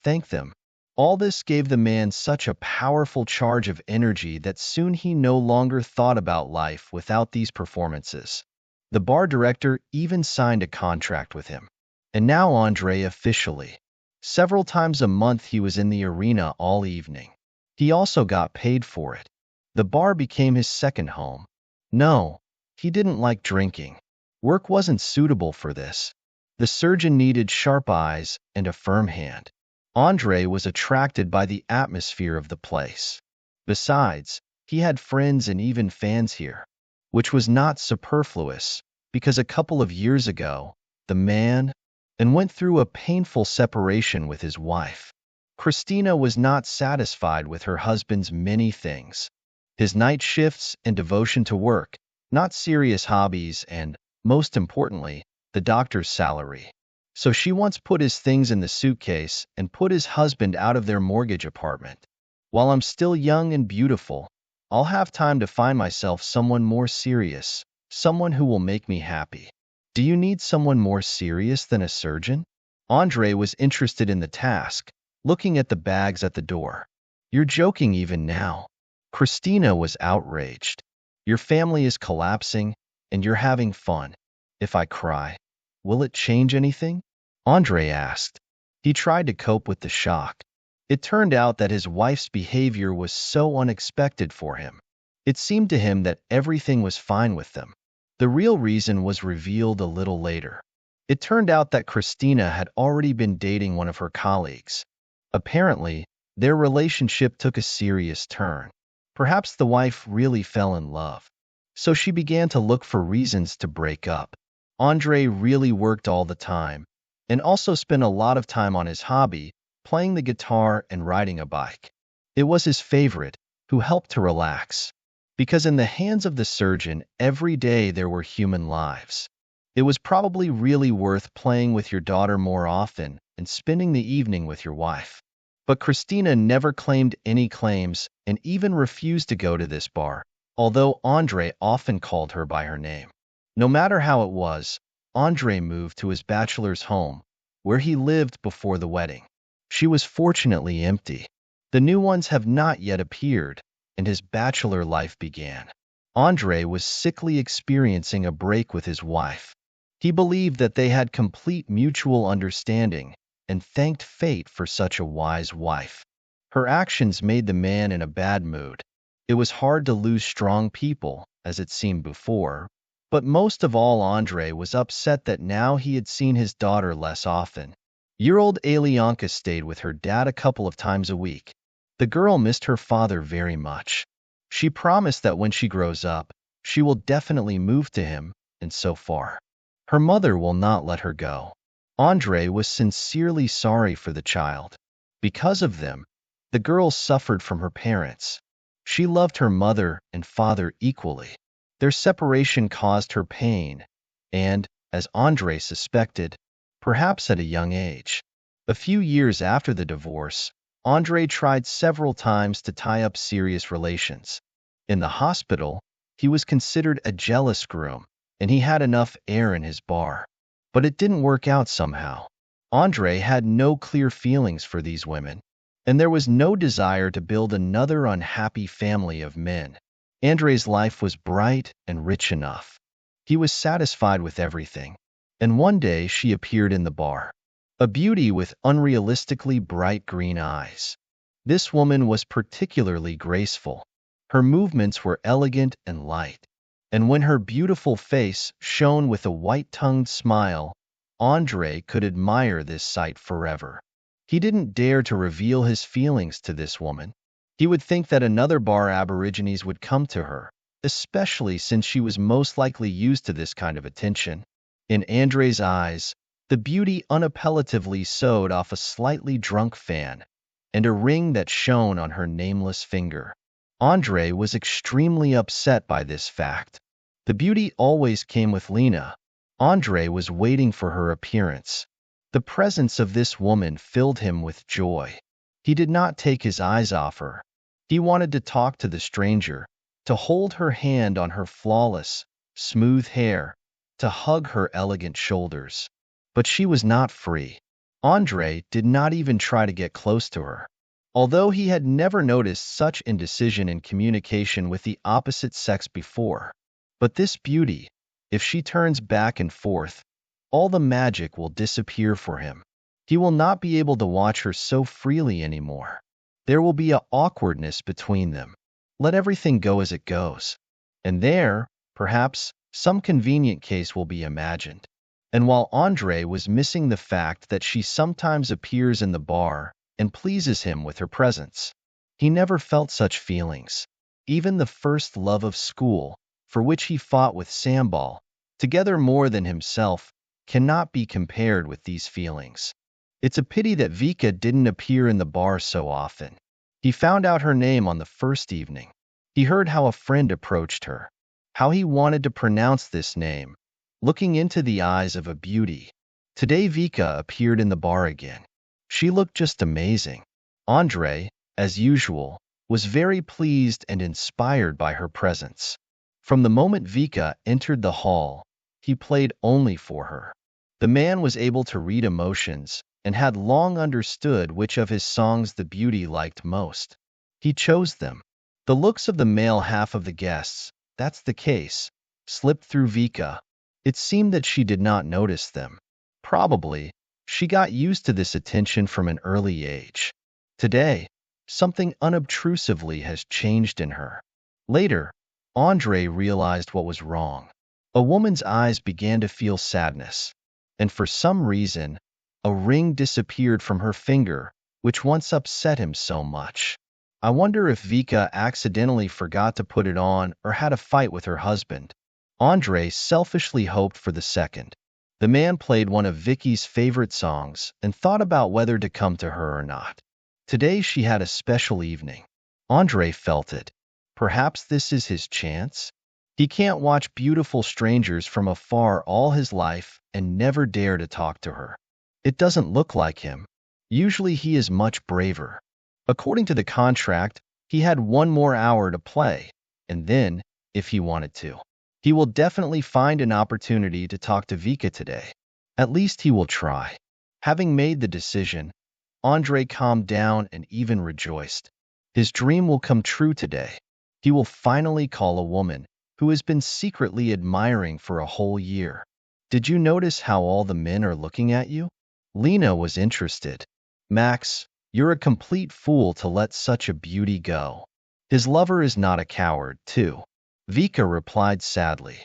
thank them. All this gave the man such a powerful charge of energy that soon he no longer thought about life without these performances. The bar director even signed a contract with him. And now Andre officially. Several times a month he was in the arena all evening. He also got paid for it. The bar became his second home. No, he didn't like drinking. Work wasn't suitable for this. The surgeon needed sharp eyes and a firm hand. Andre was attracted by the atmosphere of the place. Besides, he had friends and even fans here, which was not superfluous, because a couple of years ago, the man went through a painful separation with his wife. Christina was not satisfied with her husband's many things. His night shifts and devotion to work, not serious hobbies, and, most importantly, the doctor's salary. So she once put his things in the suitcase and put his husband out of their mortgage apartment. While I'm still young and beautiful, I'll have time to find myself someone more serious, someone who will make me happy. Do you need someone more serious than a surgeon? Andre was interested in the task, looking at the bags at the door. You're joking even now. Christina was outraged. Your family is collapsing, and you're having fun. If I cry, will it change anything? Andre asked. He tried to cope with the shock. It turned out that his wife's behavior was so unexpected for him. It seemed to him that everything was fine with them. The real reason was revealed a little later. It turned out that Christina had already been dating one of her colleagues. Apparently, their relationship took a serious turn. Perhaps the wife really fell in love. So she began to look for reasons to break up. Andre really worked all the time, and also spent a lot of time on his hobby, playing the guitar and riding a bike. It was his favorite, who helped to relax. Because in the hands of the surgeon, every day there were human lives. It was probably really worth playing with your daughter more often and spending the evening with your wife. But Christina never claimed any claims and even refused to go to this bar, although Andre often called her by her name. No matter how it was, Andre moved to his bachelor's home, where he lived before the wedding. She was fortunately empty. The new ones have not yet appeared, and his bachelor life began. Andre was sickly experiencing a break with his wife. He believed that they had complete mutual understanding and thanked fate for such a wise wife. Her actions made the man in a bad mood. It was hard to lose strong people, as it seemed before, but most of all Andre was upset that now he had seen his daughter less often. Year-old Alyanka stayed with her dad a couple of times a week. The girl missed her father very much. She promised that when she grows up, she will definitely move to him, and so far, her mother will not let her go. Andre was sincerely sorry for the child. Because of them, the girl suffered from her parents. She loved her mother and father equally. Their separation caused her pain, and, as Andre suspected, perhaps at a young age. A few years after the divorce, Andre tried several times to tie up serious relations. In the hospital, he was considered a jealous groom, and he had enough air in his bar. But it didn't work out somehow. Andre had no clear feelings for these women, and there was no desire to build another unhappy family of men. Andre's life was bright and rich enough. He was satisfied with everything, and one day she appeared in the bar. A beauty with unrealistically bright green eyes. This woman was particularly graceful. Her movements were elegant and light, and when her beautiful face shone with a white-tongued smile, Andre could admire this sight forever. He didn't dare to reveal his feelings to this woman. He would think that another bar aborigines would come to her, especially since she was most likely used to this kind of attention. In Andre's eyes, the beauty unappellatively sewed off a slightly drunk fan and a ring that shone on her nameless finger. Andre was extremely upset by this fact. The beauty always came with Lena. Andre was waiting for her appearance. The presence of this woman filled him with joy. He did not take his eyes off her. He wanted to talk to the stranger, to hold her hand on her flawless, smooth hair, to hug her elegant shoulders. But she was not free. Andre did not even try to get close to her. Although he had never noticed such indecision in communication with the opposite sex before. But this beauty, if she turns back and forth, all the magic will disappear for him. He will not be able to watch her so freely anymore. There will be an awkwardness between them. Let everything go as it goes. And there, perhaps, some convenient case will be imagined. And while Andre was missing the fact that she sometimes appears in the bar and pleases him with her presence, he never felt such feelings. Even the first love of school, for which he fought with Sambal, together more than himself, cannot be compared with these feelings. It's a pity that Vika didn't appear in the bar so often. He found out her name on the first evening. He heard how a friend approached her, how he wanted to pronounce this name, looking into the eyes of a beauty. Today Vika appeared in the bar again. She looked just amazing. Andre, as usual, was very pleased and inspired by her presence. From the moment Vika entered the hall, he played only for her. The man was able to read emotions and had long understood which of his songs the beauty liked most. He chose them. The looks of the male half of the guests, that's the case, slipped through Vika. It seemed that she did not notice them. Probably, she got used to this attention from an early age. Today, something unobtrusively has changed in her. Later, Andre realized what was wrong. A woman's eyes began to feel sadness, and for some reason, a ring disappeared from her finger, which once upset him so much. I wonder if Vika accidentally forgot to put it on or had a fight with her husband. Andre selfishly hoped for the second. The man played one of Vicky's favorite songs and thought about whether to come to her or not. Today she had a special evening. Andre felt it. Perhaps this is his chance? He can't watch beautiful strangers from afar all his life and never dare to talk to her. It doesn't look like him. Usually he is much braver. According to the contract, he had one more hour to play, and then, if he wanted to, he will definitely find an opportunity to talk to Vika today. At least he will try. Having made the decision, Andre calmed down and even rejoiced. His dream will come true today. He will finally call a woman who has been secretly admiring for a whole year. Did you notice how all the men are looking at you? Lena was interested. Max, you're a complete fool to let such a beauty go. His lover is not a coward, too. Vika replied sadly.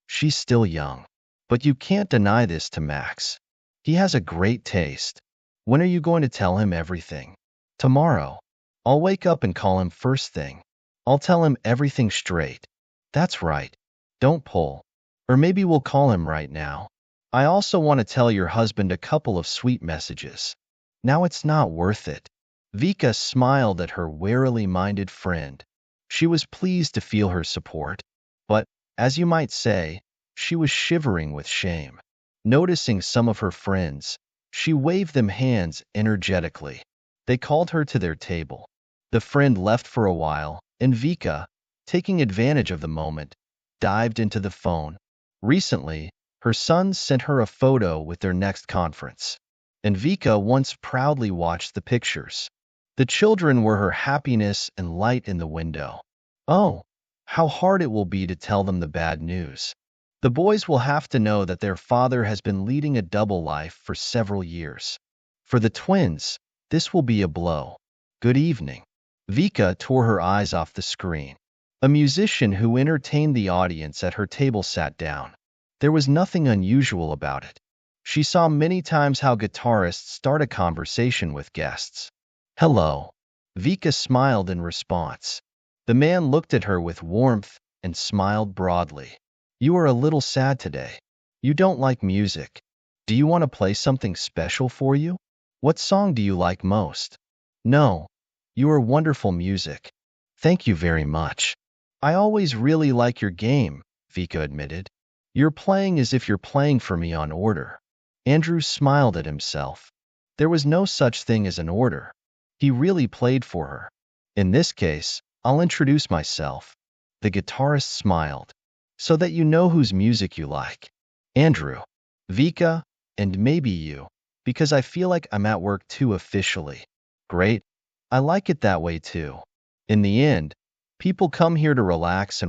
She's still young. But you can't deny this to Max. He has a great taste. When are you going to tell him everything? Tomorrow. I'll wake up and call him first thing. I'll tell him everything straight. That's right. Don't pull. Or maybe we'll call him right now. I also want to tell your husband a couple of sweet messages. Now it's not worth it. Vika smiled at her warily minded friend. She was pleased to feel her support, but, as you might say, she was shivering with shame. Noticing some of her friends, she waved them hands energetically. They called her to their table. The friend left for a while, and Vika, taking advantage of the moment, dived into the phone. Recently, her sons sent her a photo with their next conference, and Vika once proudly watched the pictures. The children were her happiness and light in the window. Oh, how hard it will be to tell them the bad news. The boys will have to know that their father has been leading a double life for several years. For the twins, this will be a blow. Good evening. Vika tore her eyes off the screen. A musician who entertained the audience at her table sat down. There was nothing unusual about it. She saw many times how guitarists start a conversation with guests. Hello. Vika smiled in response. The man looked at her with warmth and smiled broadly. You are a little sad today. You don't like music. Do you want to play something special for you? What song do you like most? No. You are wonderful music. Thank you very much. I always really like your game, Vika admitted. You're playing as if you're playing for me on order. Andrew smiled at himself. There was no such thing as an order. He really played for her. In this case, I'll introduce myself. The guitarist smiled. So that you know whose music you like. Andrew, Vika, and maybe you, because I feel like I'm at work too officially. Great. I like it that way too. In the end, people come here to relax,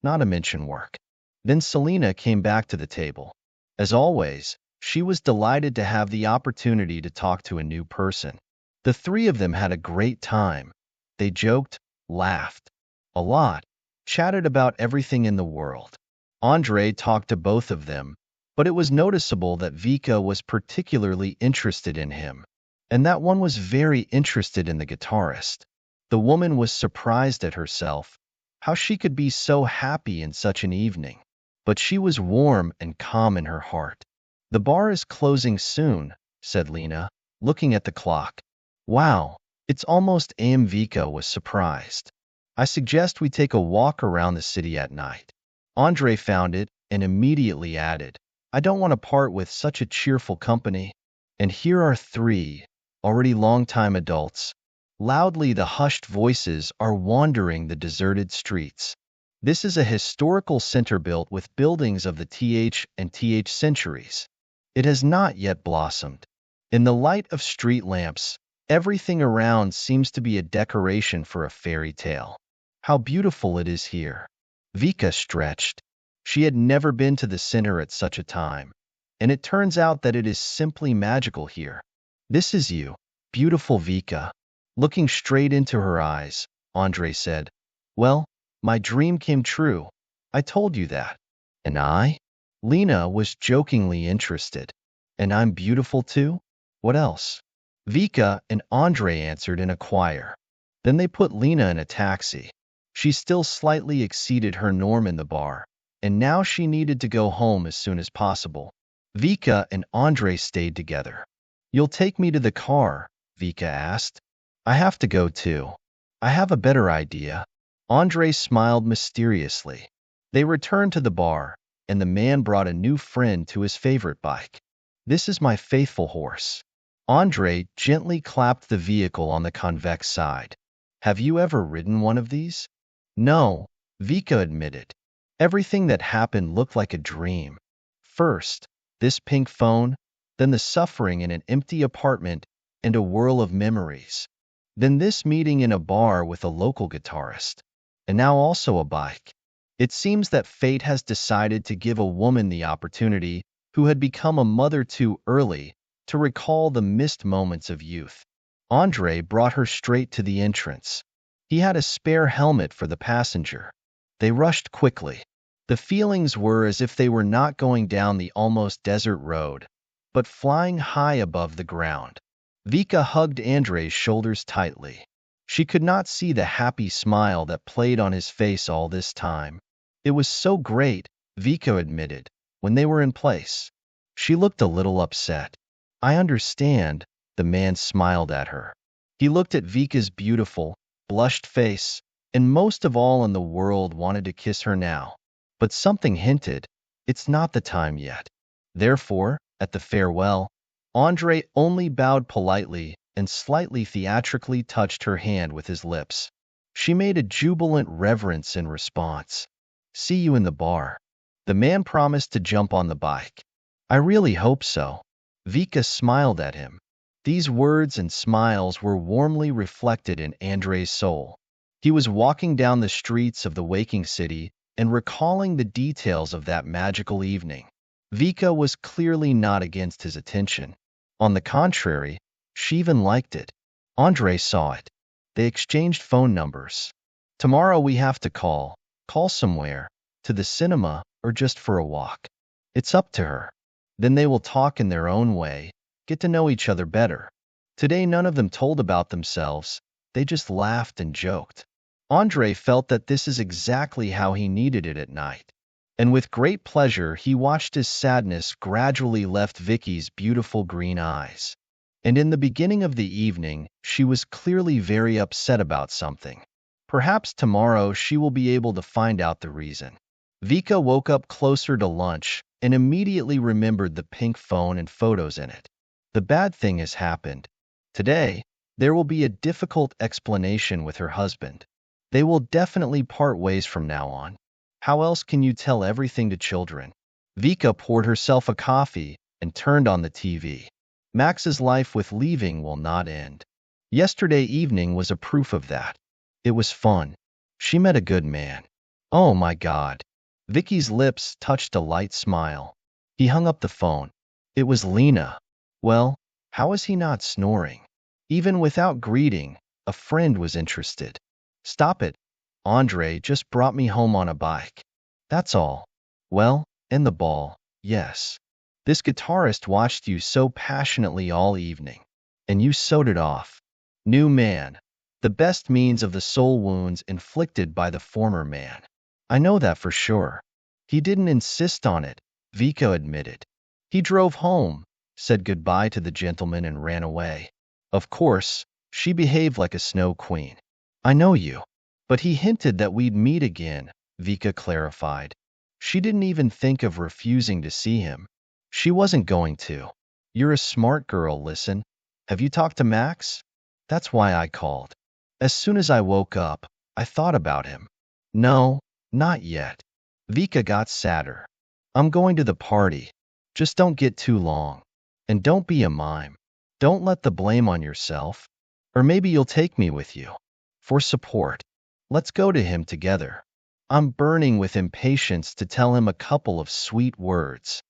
not to mention work. Then Selena came back to the table. As always, she was delighted to have the opportunity to talk to a new person. The three of them had a great time. They joked, laughed, A lot. Chatted about everything in the world. Andre talked to both of them, but it was noticeable that Vika was particularly interested in him, and that one was very interested in the guitarist. The woman was surprised at herself, how she could be so happy in such an evening. But she was warm and calm in her heart. The bar is closing soon, said Lena, looking at the clock. Wow, it's almost AM. Vika was surprised. I suggest we take a walk around the city at night. Andre found it and immediately added, I don't want to part with such a cheerful company. And here are three, already long-time adults. Loudly the hushed voices are wandering the deserted streets. This is a historical center built with buildings of the th centuries. It has not yet blossomed. In the light of street lamps, everything around seems to be a decoration for a fairy tale. How beautiful it is here. Vika stretched. She had never been to the center at such a time, and it turns out that it is simply magical here. This is you, beautiful Vika. Looking straight into her eyes, Andre said, Well, my dream came true. I told you that. And I? Lena was jokingly interested. And I'm beautiful too? What else? Vika and Andre answered in a choir. Then they put Lena in a taxi. She still slightly exceeded her norm in the bar, and now she needed to go home as soon as possible. Vika and Andre stayed together. You'll take me to the car? Vika asked. I have to go too. I have a better idea. Andre smiled mysteriously. They returned to the bar, and the man brought a new friend to his favorite bike. This is my faithful horse. Andre gently clapped the vehicle on the convex side. Have you ever ridden one of these? No, Vika admitted. Everything that happened looked like a dream. First, this pink phone, then the suffering in an empty apartment and a whirl of memories. Then this meeting in a bar with a local guitarist. And now also a bike. It seems that fate has decided to give a woman the opportunity, who had become a mother too early, to recall the missed moments of youth. Andre brought her straight to the entrance. He had a spare helmet for the passenger. They rushed quickly. The feelings were as if they were not going down the almost desert road, but flying high above the ground. Vika hugged Andre's shoulders tightly. She could not see the happy smile that played on his face all this time. It was so great, Vika admitted, when they were in place. She looked a little upset. I understand, the man smiled at her. He looked at Vika's beautiful, blushed face, and most of all in the world wanted to kiss her now. But something hinted, it's not the time yet. Therefore, at the farewell, Andre only bowed politely and slightly theatrically touched her hand with his lips. She made a jubilant reverence in response. See you in the bar. The man promised to jump on the bike. I really hope so. Vika smiled at him. These words and smiles were warmly reflected in Andre's soul. He was walking down the streets of the waking city and recalling the details of that magical evening. Vika was clearly not against his attention. On the contrary, she even liked it. Andre saw it. They exchanged phone numbers. Tomorrow we have to call somewhere, to the cinema or just for a walk. It's up to her. Then they will talk in their own way, get to know each other better. Today none of them told about themselves, they just laughed and joked. Andre felt that this is exactly how he needed it at night. And with great pleasure he watched as sadness gradually left Vicky's beautiful green eyes. And in the beginning of the evening, she was clearly very upset about something. Perhaps tomorrow she will be able to find out the reason. Vika woke up closer to lunch and immediately remembered the pink phone and photos in it. The bad thing has happened. Today, there will be a difficult explanation with her husband. They will definitely part ways from now on. How else can you tell everything to children? Vika poured herself a coffee and turned on the TV. Max's life with leaving will not end. Yesterday evening was a proof of that. It was fun. She met a good man. Oh my God. Vicky's lips touched a light smile. He hung up the phone. It was Lena. Well, how is he not snoring? Even without greeting, a friend was interested. Stop it. Andre just brought me home on a bike. That's all. Well, and the ball, yes. This guitarist watched you so passionately all evening, and you sewed it off. New man. The best means of the soul wounds inflicted by the former man. I know that for sure. He didn't insist on it, Vika admitted. He drove home, said goodbye to the gentleman and ran away. Of course, she behaved like a snow queen. I know you. But he hinted that we'd meet again, Vika clarified. She didn't even think of refusing to see him. She wasn't going to. You're a smart girl, listen. Have you talked to Max? That's why I called. As soon as I woke up, I thought about him. No, not yet. Vika got sadder. I'm going to the party. Just don't get too long. And don't be a mime. Don't let the blame on yourself. Or maybe you'll take me with you. For support. Let's go to him together. I'm burning with impatience to tell him a couple of sweet words.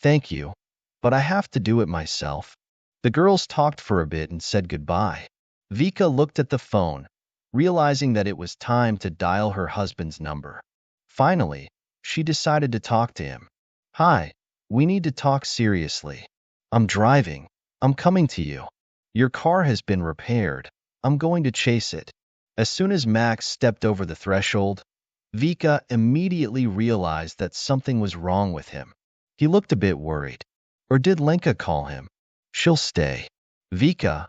Thank you, but I have to do it myself. The girls talked for a bit and said goodbye. Vika looked at the phone, realizing that it was time to dial her husband's number. Finally, she decided to talk to him. Hi, we need to talk seriously. I'm driving. I'm coming to you. Your car has been repaired. I'm going to chase it. As soon as Max stepped over the threshold, Vika immediately realized that something was wrong with him. He looked a bit worried. Or did Lenka call him? She'll stay. Vika,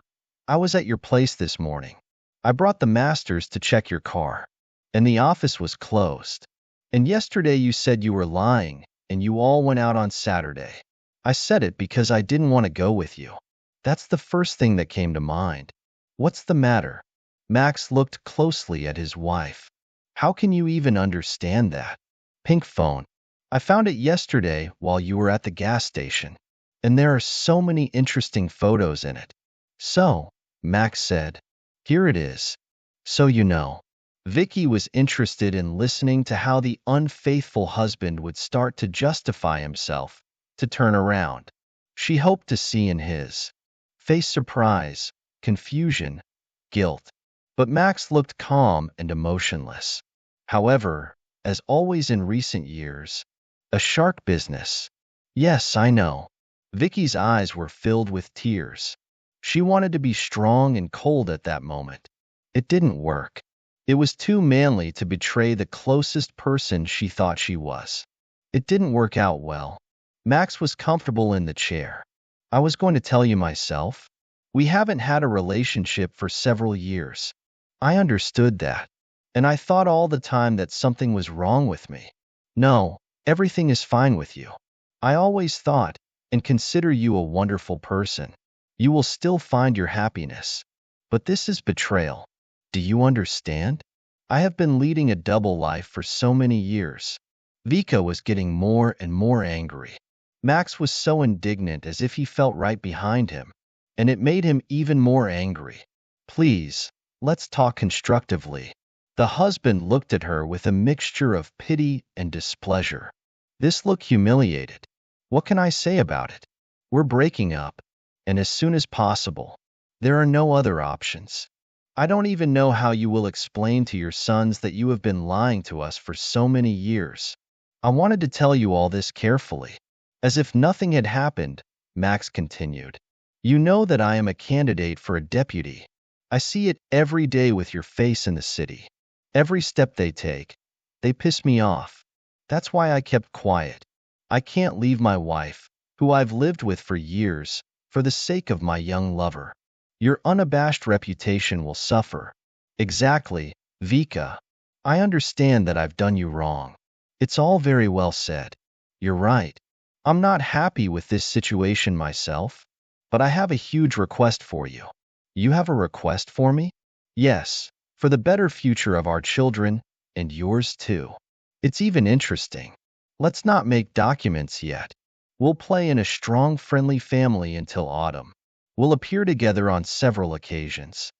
I was at your place this morning. I brought the masters to check your car. And the office was closed. And yesterday you said you were lying, and you all went out on Saturday. I said it because I didn't want to go with you. That's the first thing that came to mind. What's the matter? Max looked closely at his wife. How can you even understand that? Pink phone. I found it yesterday while you were at the gas station. And there are so many interesting photos in it. So, Max said, here it is. So you know. Vicky was interested in listening to how the unfaithful husband would start to justify himself, to turn around. She hoped to see in his face surprise, confusion, guilt. But Max looked calm and emotionless. However, as always in recent years, a shark business. Yes, I know. Vicky's eyes were filled with tears. She wanted to be strong and cold at that moment. It didn't work. It was too manly to betray the closest person she thought she was. It didn't work out well. Max was comfortable in the chair. I was going to tell you myself. We haven't had a relationship for several years. I understood that. And I thought all the time that something was wrong with me. No, everything is fine with you. I always thought and consider you a wonderful person. You will still find your happiness. But this is betrayal. Do you understand? I have been leading a double life for so many years. Vika was getting more and more angry. Max was so indignant as if he felt right behind him, and it made him even more angry. Please, let's talk constructively. The husband looked at her with a mixture of pity and displeasure. This looked humiliated. What can I say about it? We're breaking up, and as soon as possible. There are no other options. I don't even know how you will explain to your sons that you have been lying to us for so many years. I wanted to tell you all this carefully. As if nothing had happened, Max continued. You know that I am a candidate for a deputy. I see it every day with your face in the city. Every step they take, they piss me off. That's why I kept quiet. I can't leave my wife, who I've lived with for years, for the sake of my young lover. Your unabashed reputation will suffer. Exactly, Vika. I understand that I've done you wrong. It's all very well said. You're right. I'm not happy with this situation myself, but I have a huge request for you. You have a request for me? Yes, for the better future of our children, and yours too. It's even interesting. Let's not make documents yet. We'll play in a strong, friendly family until autumn. We'll appear together on several occasions.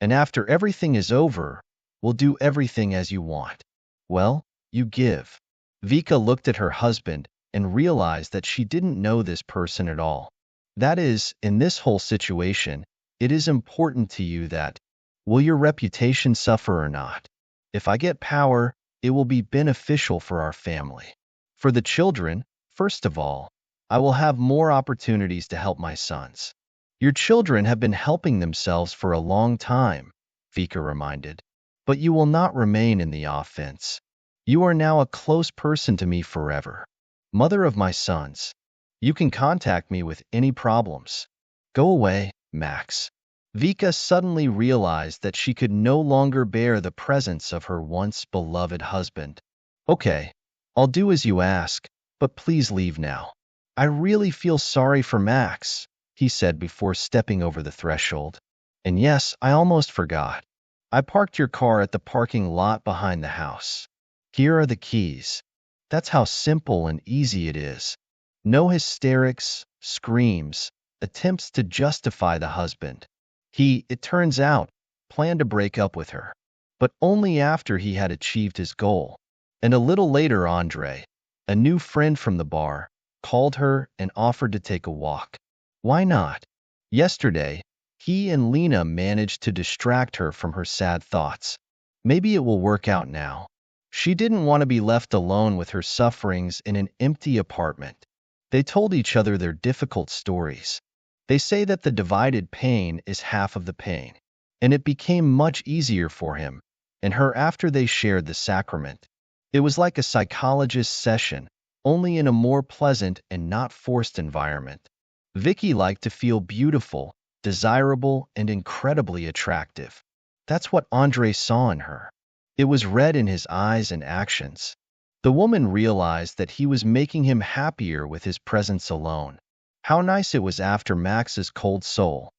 And after everything is over, we'll do everything as you want. Well, you give. Vika looked at her husband and realized that she didn't know this person at all. That is, in this whole situation, it is important to you that, will your reputation suffer or not? If I get power, it will be beneficial for our family. For the children, first of all, I will have more opportunities to help my sons. Your children have been helping themselves for a long time, Vika reminded. But you will not remain in the offense. You are now a close person to me forever. Mother of my sons, you can contact me with any problems. Go away, Max. Vika suddenly realized that she could no longer bear the presence of her once beloved husband. Okay, I'll do as you ask, but please leave now. I really feel sorry for Max, he said before stepping over the threshold. And yes, I almost forgot. I parked your car at the parking lot behind the house. Here are the keys. That's how simple and easy it is. No hysterics, screams, attempts to justify the husband. He, it turns out, planned to break up with her, but only after he had achieved his goal. And a little later, Andre, a new friend from the bar, called her and offered to take a walk. Why not? Yesterday, he and Lena managed to distract her from her sad thoughts. Maybe it will work out now. She didn't want to be left alone with her sufferings in an empty apartment. They told each other their difficult stories. They say that the divided pain is half of the pain, and it became much easier for him and her after they shared the sacrament. It was like a psychologist session, only in a more pleasant and not forced environment. Vicky liked to feel beautiful, desirable, and incredibly attractive. That's what Andre saw in her. It was read in his eyes and actions. The woman realized that he was making him happier with his presence alone. How nice it was after Max's cold soul.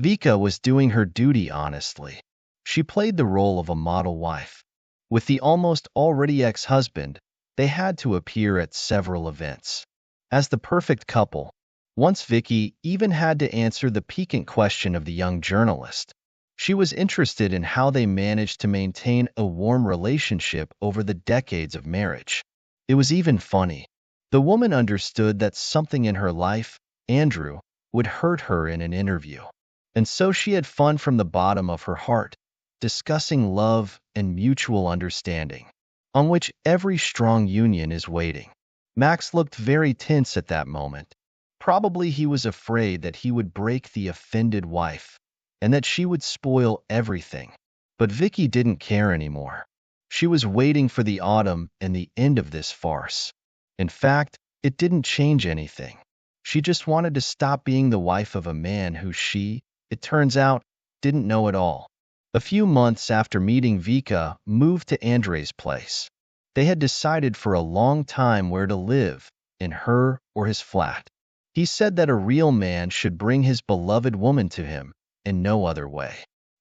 Vika was doing her duty honestly. She played the role of a model wife. With the almost already ex-husband, they had to appear at several events. As the perfect couple, once Vicky even had to answer the piquant question of the young journalist. She was interested in how they managed to maintain a warm relationship over the decades of marriage. It was even funny. The woman understood that something in her life, Andrew, would hurt her in an interview. And so she had fun from the bottom of her heart, discussing love and mutual understanding, on which every strong union is waiting. Max looked very tense at that moment. Probably he was afraid that he would break the offended wife, and that she would spoil everything. But Vicky didn't care anymore. She was waiting for the autumn and the end of this farce. In fact, it didn't change anything. She just wanted to stop being the wife of a man who she, it turns out, didn't know at all. A few months after meeting Vika moved to Andre's place. They had decided for a long time where to live, in her or his flat. He said that a real man should bring his beloved woman to him, in no other way.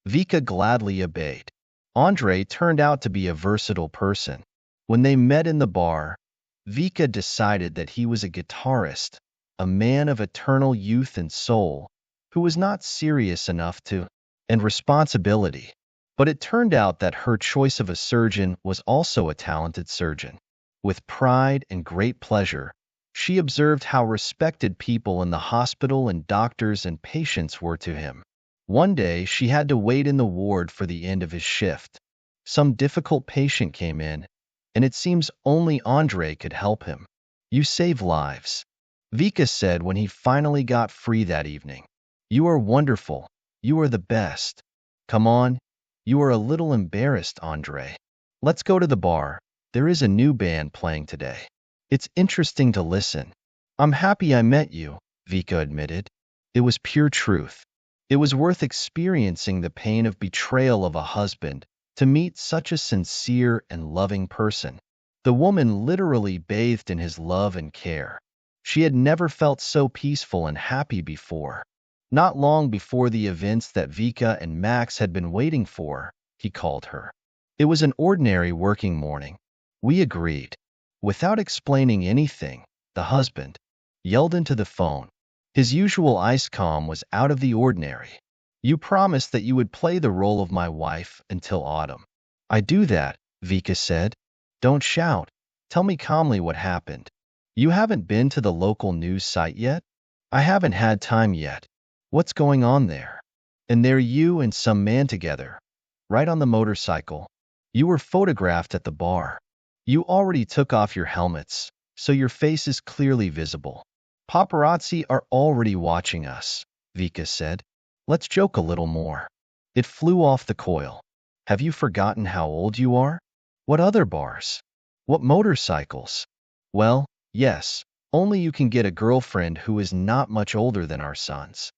Vika gladly obeyed. Andre turned out to be a versatile person. When they met in the bar, Vika decided that he was a guitarist, a man of eternal youth and soul, who was not serious enough to, and responsibility. But it turned out that her choice of a surgeon was also a talented surgeon. With pride and great pleasure, she observed how respected people in the hospital and doctors and patients were to him. One day, she had to wait in the ward for the end of his shift. Some difficult patient came in, and it seems only Andre could help him. You save lives, Vika said when he finally got free that evening. You are wonderful. You are the best. Come on. You are a little embarrassed, Andre. Let's go to the bar. There is a new band playing today. It's interesting to listen. I'm happy I met you, Vika admitted. It was pure truth. It was worth experiencing the pain of betrayal of a husband to meet such a sincere and loving person. The woman literally bathed in his love and care. She had never felt so peaceful and happy before. Not long before the events that Vika and Max had been waiting for, he called her. It was an ordinary working morning. We agreed. Without explaining anything, the husband yelled into the phone. His usual ice calm was out of the ordinary. You promised that you would play the role of my wife until autumn. I do that, Vika said. Don't shout. Tell me calmly what happened. You haven't been to the local news site yet? I haven't had time yet. What's going on there? And there you and some man together, right on the motorcycle. You were photographed at the bar. You already took off your helmets, so your face is clearly visible. Paparazzi are already watching us, Vika said. Let's joke a little more. It flew off the coil. Have you forgotten how old you are? What other bars? What motorcycles? Well, yes, only you can get a girlfriend who is not much older than our sons.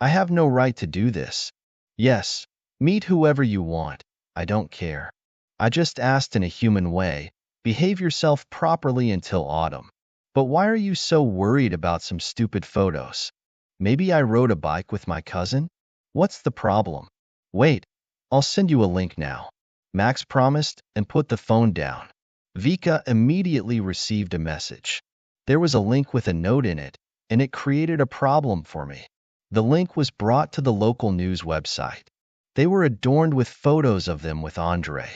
I have no right to do this. Yes, meet whoever you want. I don't care. I just asked in a human way. Behave yourself properly until autumn. But why are you so worried about some stupid photos? Maybe I rode a bike with my cousin? What's the problem? Wait, I'll send you a link now. Max promised and put the phone down. Vika immediately received a message. There was a link with a note in it, and it created a problem for me. The link was brought to the local news website. They were adorned with photos of them with Andre.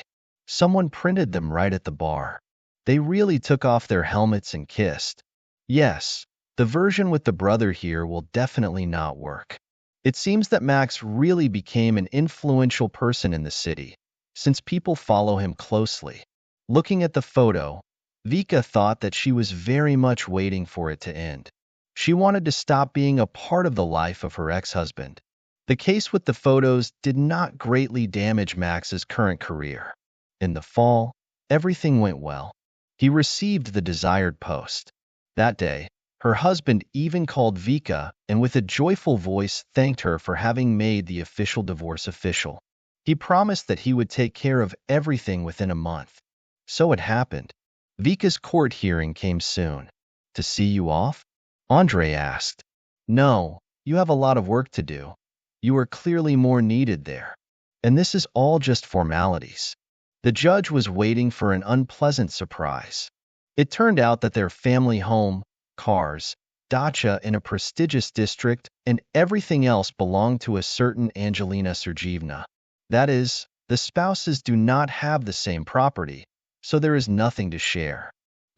Someone printed them right at the bar. They really took off their helmets and kissed. Yes, the version with the brother here will definitely not work. It seems that Max really became an influential person in the city, since people follow him closely. Looking at the photo, Vika thought that she was very much waiting for it to end. She wanted to stop being a part of the life of her ex-husband. The case with the photos did not greatly damage Max's current career. In the fall, everything went well. He received the desired post. That day, her husband even called Vika and with a joyful voice thanked her for having made the official divorce official. He promised that he would take care of everything within a month. So it happened. Vika's court hearing came soon. To see you off? Andre asked. No, you have a lot of work to do. You are clearly more needed there. And this is all just formalities. The judge was waiting for an unpleasant surprise. It turned out that their family home, cars, dacha in a prestigious district, and everything else belonged to a certain Angelina Sergeevna. That is, the spouses do not have the same property, so there is nothing to share.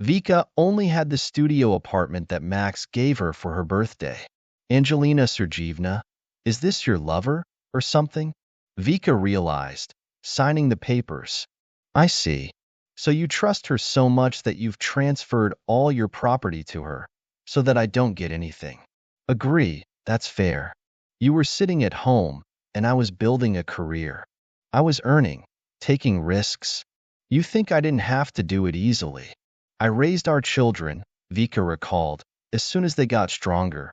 Vika only had the studio apartment that Max gave her for her birthday. Angelina Sergeevna, is this your lover, or something? Vika realized, signing the papers. I see. So you trust her so much that you've transferred all your property to her, so that I don't get anything. Agree, that's fair. You were sitting at home, and I was building a career. I was earning, taking risks. You think I didn't have to do it easily. I raised our children, Vika recalled, as soon as they got stronger.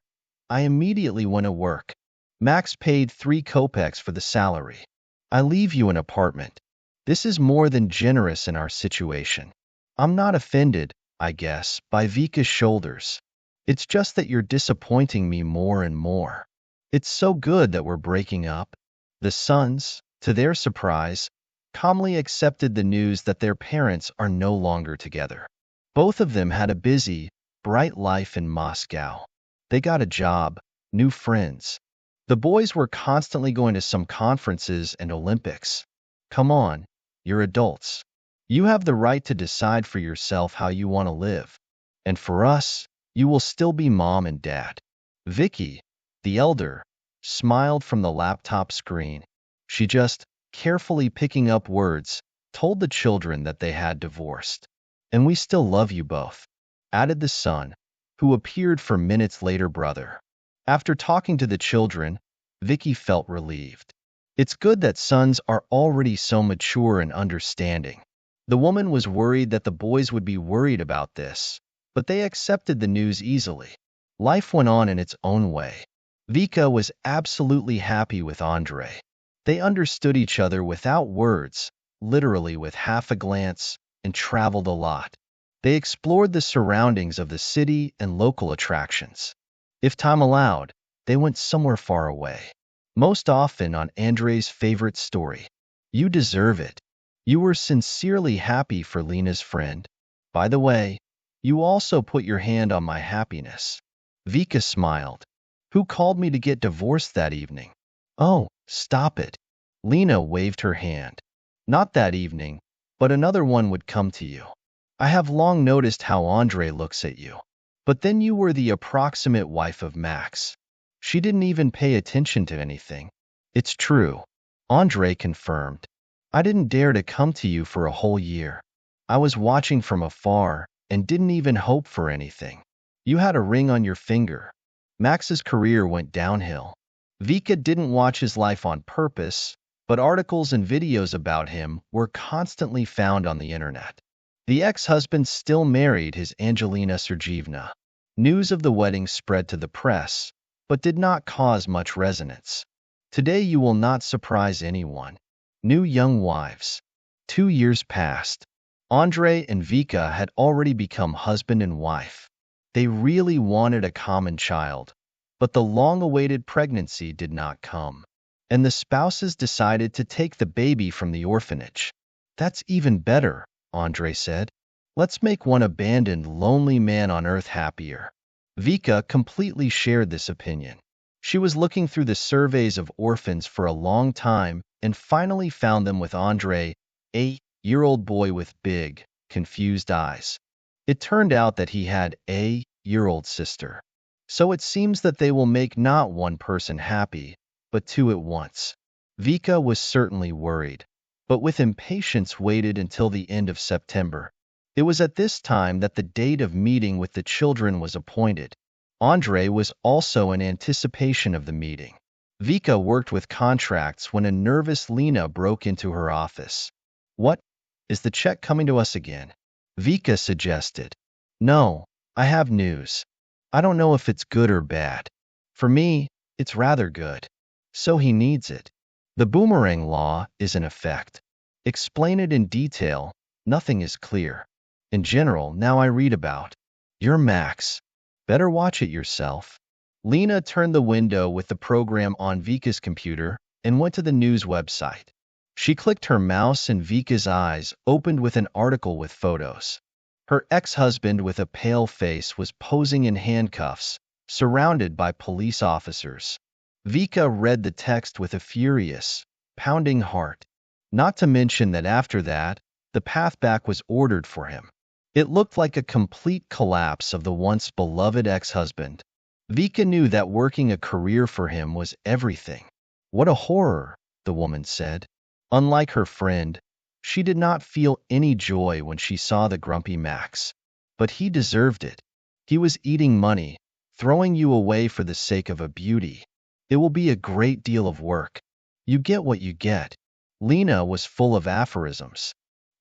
I immediately went to work. Max paid 3 kopecks for the salary. I leave you an apartment. This is more than generous in our situation. I'm not offended, I guess, by Vika's shoulders. It's just that you're disappointing me more and more. It's so good that we're breaking up. The sons, to their surprise, calmly accepted the news that their parents are no longer together. Both of them had a busy, bright life in Moscow. They got a job, new friends. The boys were constantly going to some conferences and Olympics. Come on, you're adults. You have the right to decide for yourself how you want to live. And for us, you will still be mom and dad. Vicky, the elder, smiled from the laptop screen. She just, carefully picking up words, told the children that they had divorced. And we still love you both, added the son, who appeared for minutes later brother. After talking to the children, Vicky felt relieved. It's good that sons are already so mature and understanding. The woman was worried that the boys would be worried about this, but they accepted the news easily. Life went on in its own way. Vika was absolutely happy with Andre. They understood each other without words, literally with half a glance, and traveled a lot. They explored the surroundings of the city and local attractions. If time allowed, they went somewhere far away. Most often on Andre's favorite story. You deserve it. You were sincerely happy for Lena's friend. By the way, you also put your hand on my happiness. Vika smiled. Who called me to get divorced that evening? Oh, stop it. Lena waved her hand. Not that evening, but another one would come to you. I have long noticed how Andre looks at you. But then you were the approximate wife of Max. She didn't even pay attention to anything. It's true. Andre confirmed. I didn't dare to come to you for a whole year. I was watching from afar and didn't even hope for anything. You had a ring on your finger. Max's career went downhill. Vika didn't watch his life on purpose, but articles and videos about him were constantly found on the internet. The ex-husband still married his Angelina Sergeyevna. News of the wedding spread to the press, but did not cause much resonance. Today you will not surprise anyone. New young wives. 2 years passed. Andre and Vika had already become husband and wife. They really wanted a common child, but the long-awaited pregnancy did not come, and the spouses decided to take the baby from the orphanage. That's even better, Andre said. Let's make one abandoned, lonely man on earth happier. Vika completely shared this opinion. She was looking through the surveys of orphans for a long time and finally found them with Andre, a 8-year-old boy with big, confused eyes. It turned out that he had a 8-year-old sister. So it seems that they will make not one person happy, but two at once. Vika was certainly worried, but with impatience waited until the end of September. It was at this time that the date of meeting with the children was appointed. Andre was also in anticipation of the meeting. Vika worked with contracts when a nervous Lena broke into her office. What? Is the check coming to us again? Vika suggested. No, I have news. I don't know if it's good or bad. For me, it's rather good. So he needs it. The boomerang law is in effect. Explain it in detail. Nothing is clear. In general, now I read about. You're Max. Better watch it yourself. Lena turned the window with the program on Vika's computer and went to the news website. She clicked her mouse and Vika's eyes opened with an article with photos. Her ex-husband with a pale face was posing in handcuffs, surrounded by police officers. Vika read the text with a furious, pounding heart. Not to mention that after that, the path back was ordered for him. It looked like a complete collapse of the once beloved ex-husband. Vika knew that working a career for him was everything. What a horror, the woman said. Unlike her friend, she did not feel any joy when she saw the grumpy Max. But he deserved it. He was eating money, throwing you away for the sake of a beauty. It will be a great deal of work. You get what you get. Lena was full of aphorisms.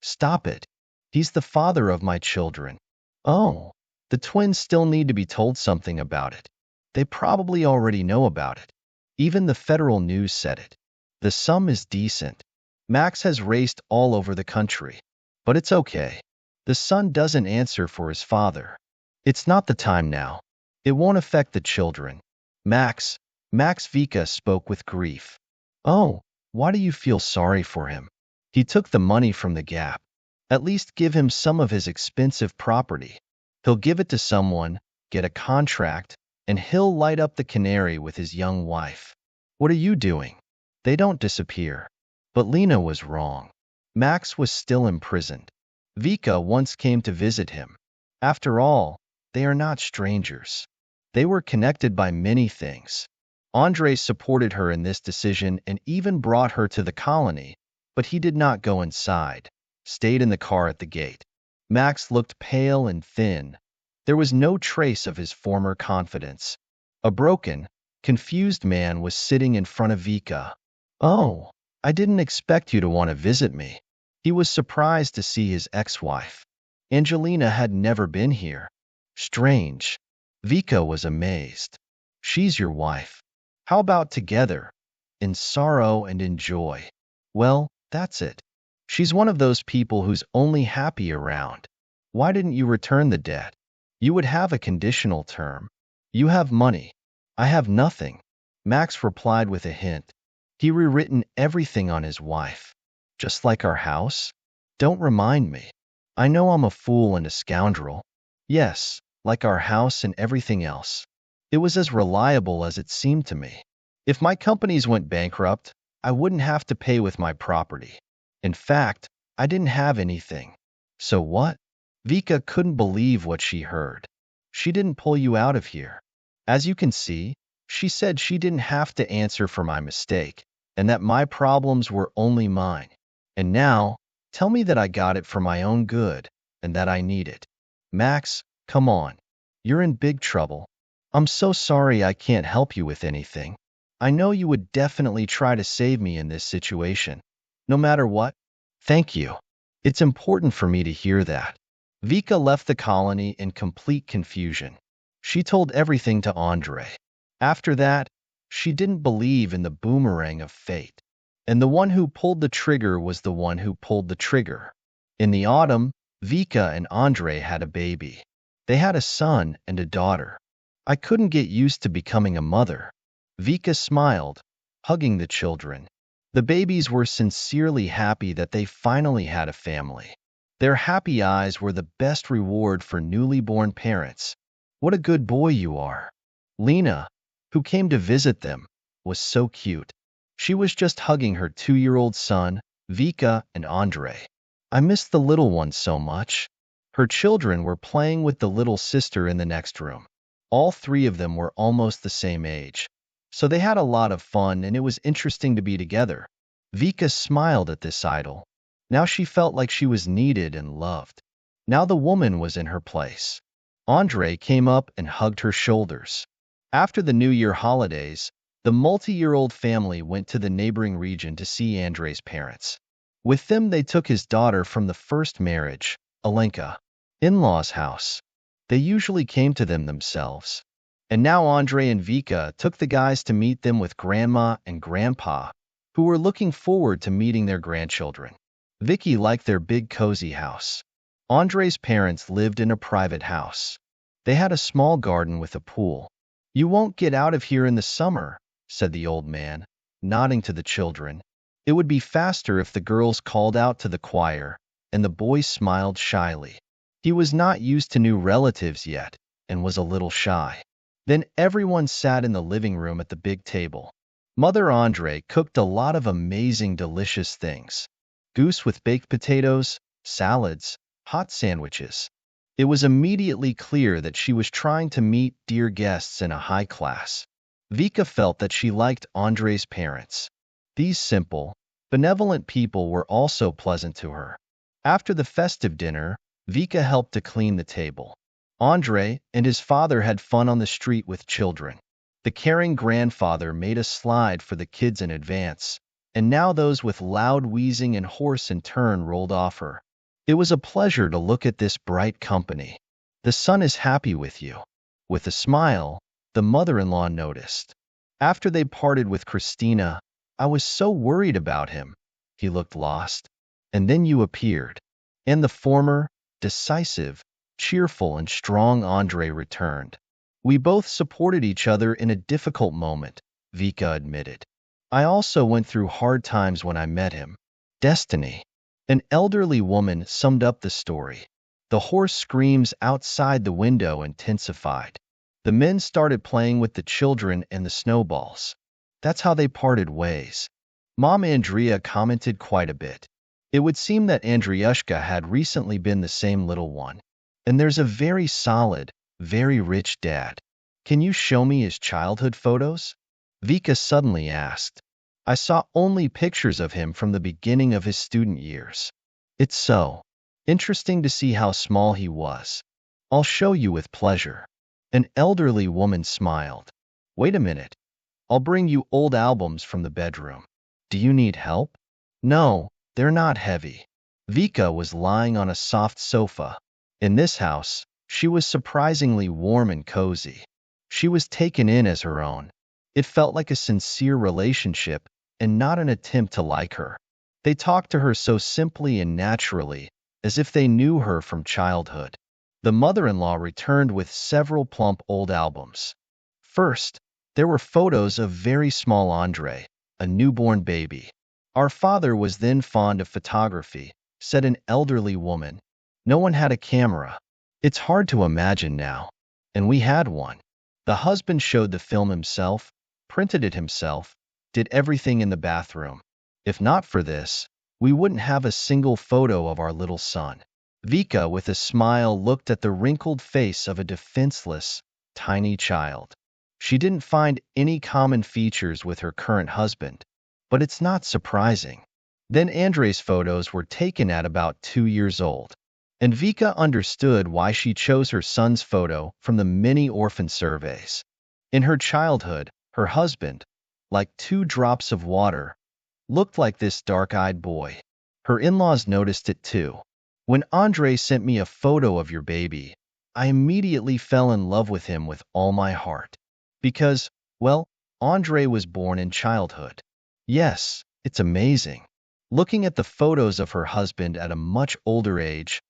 Stop it. He's the father of my children. Oh, the twins still need to be told something about it. They probably already know about it. Even the federal news said it. The sum is decent. Max has raced all over the country. But it's okay. The son doesn't answer for his father. It's not the time now. It won't affect the children. Max Vika spoke with grief. Oh, why do you feel sorry for him? He took the money from the Gap. At least give him some of his expensive property. He'll give it to someone, get a contract, and he'll light up the canary with his young wife. What are you doing? They don't disappear. But Lena was wrong. Max was still imprisoned. Vika once came to visit him. After all, they are not strangers. They were connected by many things. Andre supported her in this decision and even brought her to the colony, but he did not go inside, stayed in the car at the gate. Max looked pale and thin. There was no trace of his former confidence. A broken, confused man was sitting in front of Vika. Oh, I didn't expect you to want to visit me. He was surprised to see his ex-wife. Angelina had never been here. Strange. Vika was amazed. She's your wife. How about together? In sorrow and in joy. Well, that's it. She's one of those people who's only happy around. Why didn't you return the debt? You would have a conditional term. You have money. I have nothing. Max replied with a hint. He rewritten everything on his wife. Just like our house? Don't remind me. I know I'm a fool and a scoundrel. Yes, like our house and everything else. It was as reliable as it seemed to me. If my companies went bankrupt, I wouldn't have to pay with my property. In fact, I didn't have anything. So what? Vika couldn't believe what she heard. She didn't pull you out of here. As you can see, she said she didn't have to answer for my mistake, and that my problems were only mine. And now, tell me that I got it for my own good, and that I need it. Max, come on. You're in big trouble. I'm so sorry I can't help you with anything. I know you would definitely try to save me in this situation. No matter what. Thank you. It's important for me to hear that. Vika left the colony in complete confusion. She told everything to Andre. After that, she didn't believe in the boomerang of fate. And the one who pulled the trigger was the one who pulled the trigger. In the autumn, Vika and Andre had a baby. They had a son and a daughter. I couldn't get used to becoming a mother. Vika smiled, hugging the children. The babies were sincerely happy that they finally had a family. Their happy eyes were the best reward for newly born parents. What a good boy you are. Lena, who came to visit them, was so cute. She was just hugging her 2-year-old son, Vika and Andre. I miss the little one so much. Her children were playing with the little sister in the next room. All three of them were almost the same age. So they had a lot of fun and it was interesting to be together. Vika smiled at this idol. Now she felt like she was needed and loved. Now the woman was in her place. Andre came up and hugged her shoulders. After the New Year holidays, the multi-year-old family went to the neighboring region to see Andre's parents. With them they took his daughter from the first marriage, Alenka, in-laws' house. They usually came to them themselves. And now Andre and Vika took the guys to meet them with Grandma and Grandpa, who were looking forward to meeting their grandchildren. Vicky liked their big cozy house. Andre's parents lived in a private house. They had a small garden with a pool. You won't get out of here in the summer, said the old man, nodding to the children. It would be faster if the girls called out to the choir, and the boy smiled shyly. He was not used to new relatives yet, and was a little shy. Then everyone sat in the living room at the big table. Mother Andre cooked a lot of amazing, delicious things. Goose with baked potatoes, salads, hot sandwiches. It was immediately clear that she was trying to meet dear guests in a high class. Vika felt that she liked Andre's parents. These simple, benevolent people were also pleasant to her. After the festive dinner, Vika helped to clean the table. Andre and his father had fun on the street with children. The caring grandfather made a slide for the kids in advance, and now those with loud wheezing and horse in turn rolled off her. It was a pleasure to look at this bright company. The son is happy with you. With a smile, the mother-in-law noticed. After they parted with Christina, I was so worried about him. He looked lost. And then you appeared. And the former, decisive, cheerful and strong Andre returned. We both supported each other in a difficult moment, Vika admitted. I also went through hard times when I met him. Destiny. An elderly woman summed up the story. The horse screams outside the window intensified. The men started playing with the children and the snowballs. That's how they parted ways. Mom Andrea commented quite a bit. It would seem that Andriushka had recently been the same little one. And there's a very solid, very rich dad. Can you show me his childhood photos? Vika suddenly asked. I saw only pictures of him from the beginning of his student years. It's so interesting to see how small he was. I'll show you with pleasure. An elderly woman smiled. Wait a minute. I'll bring you old albums from the bedroom. Do you need help? No, they're not heavy. Vika was lying on a soft sofa. In this house, she was surprisingly warm and cozy. She was taken in as her own. It felt like a sincere relationship and not an attempt to like her. They talked to her so simply and naturally, as if they knew her from childhood. The mother-in-law returned with several plump old albums. First, there were photos of very small Andre, a newborn baby. Our father was then fond of photography, said an elderly woman. No one had a camera. It's hard to imagine now. And we had one. The husband showed the film himself, printed it himself, did everything in the bathroom. If not for this, we wouldn't have a single photo of our little son. Vika, with a smile, looked at the wrinkled face of a defenseless, tiny child. She didn't find any common features with her current husband, but it's not surprising. Then Andre's photos were taken at about 2 years old. And Vika understood why she chose her son's photo from the many orphan surveys. In her childhood, her husband, like two drops of water, looked like this dark-eyed boy. Her in-laws noticed it too. When Andre sent me a photo of your baby, I immediately fell in love with him with all my heart. Because, well, Andre was born in childhood. Yes, it's amazing. Looking at the photos of her husband at a much older age,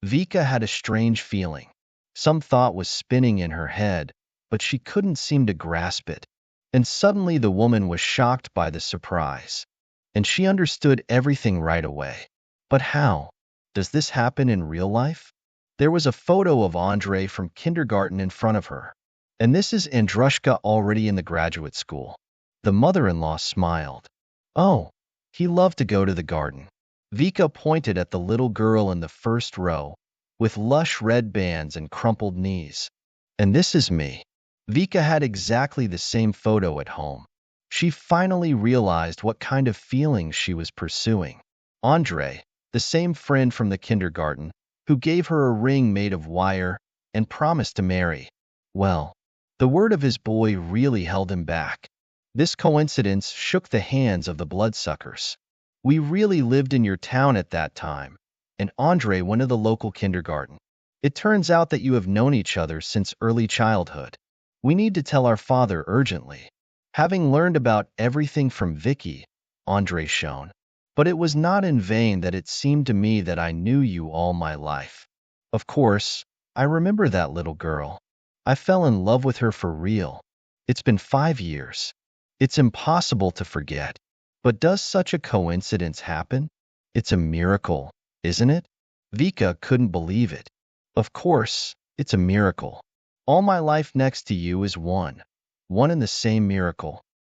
Vika had a strange feeling. Some thought was spinning in her head, but she couldn't seem to grasp it. And suddenly the woman was shocked by the surprise. And she understood everything right away. But how? Does this happen in real life? There was a photo of Andre from kindergarten in front of her. And this is Andrushka already in the graduate school. The mother-in-law smiled. Oh, he loved to go to the garden. Vika pointed at the little girl in the first row, with lush red bands and crumpled knees. And this is me. Vika had exactly the same photo at home. She finally realized what kind of feelings she was pursuing. Andre, the same friend from the kindergarten, who gave her a ring made of wire and promised to marry. Well, the word of his boy really held him back. This coincidence shook the hands of the bloodsuckers. We really lived in your town at that time, and Andre went to the local kindergarten. It turns out that you have known each other since early childhood. We need to tell our father urgently. Having learned about everything from Vicky, Andre shone. But it was not in vain that it seemed to me that I knew you all my life. Of course, I remember that little girl. I fell in love with her for real. It's been 5 years. It's impossible to forget. But does such a coincidence happen? It's a miracle, isn't it? Vika couldn't believe it. Of course, it's a miracle. All my life next to you is one and the same miracle.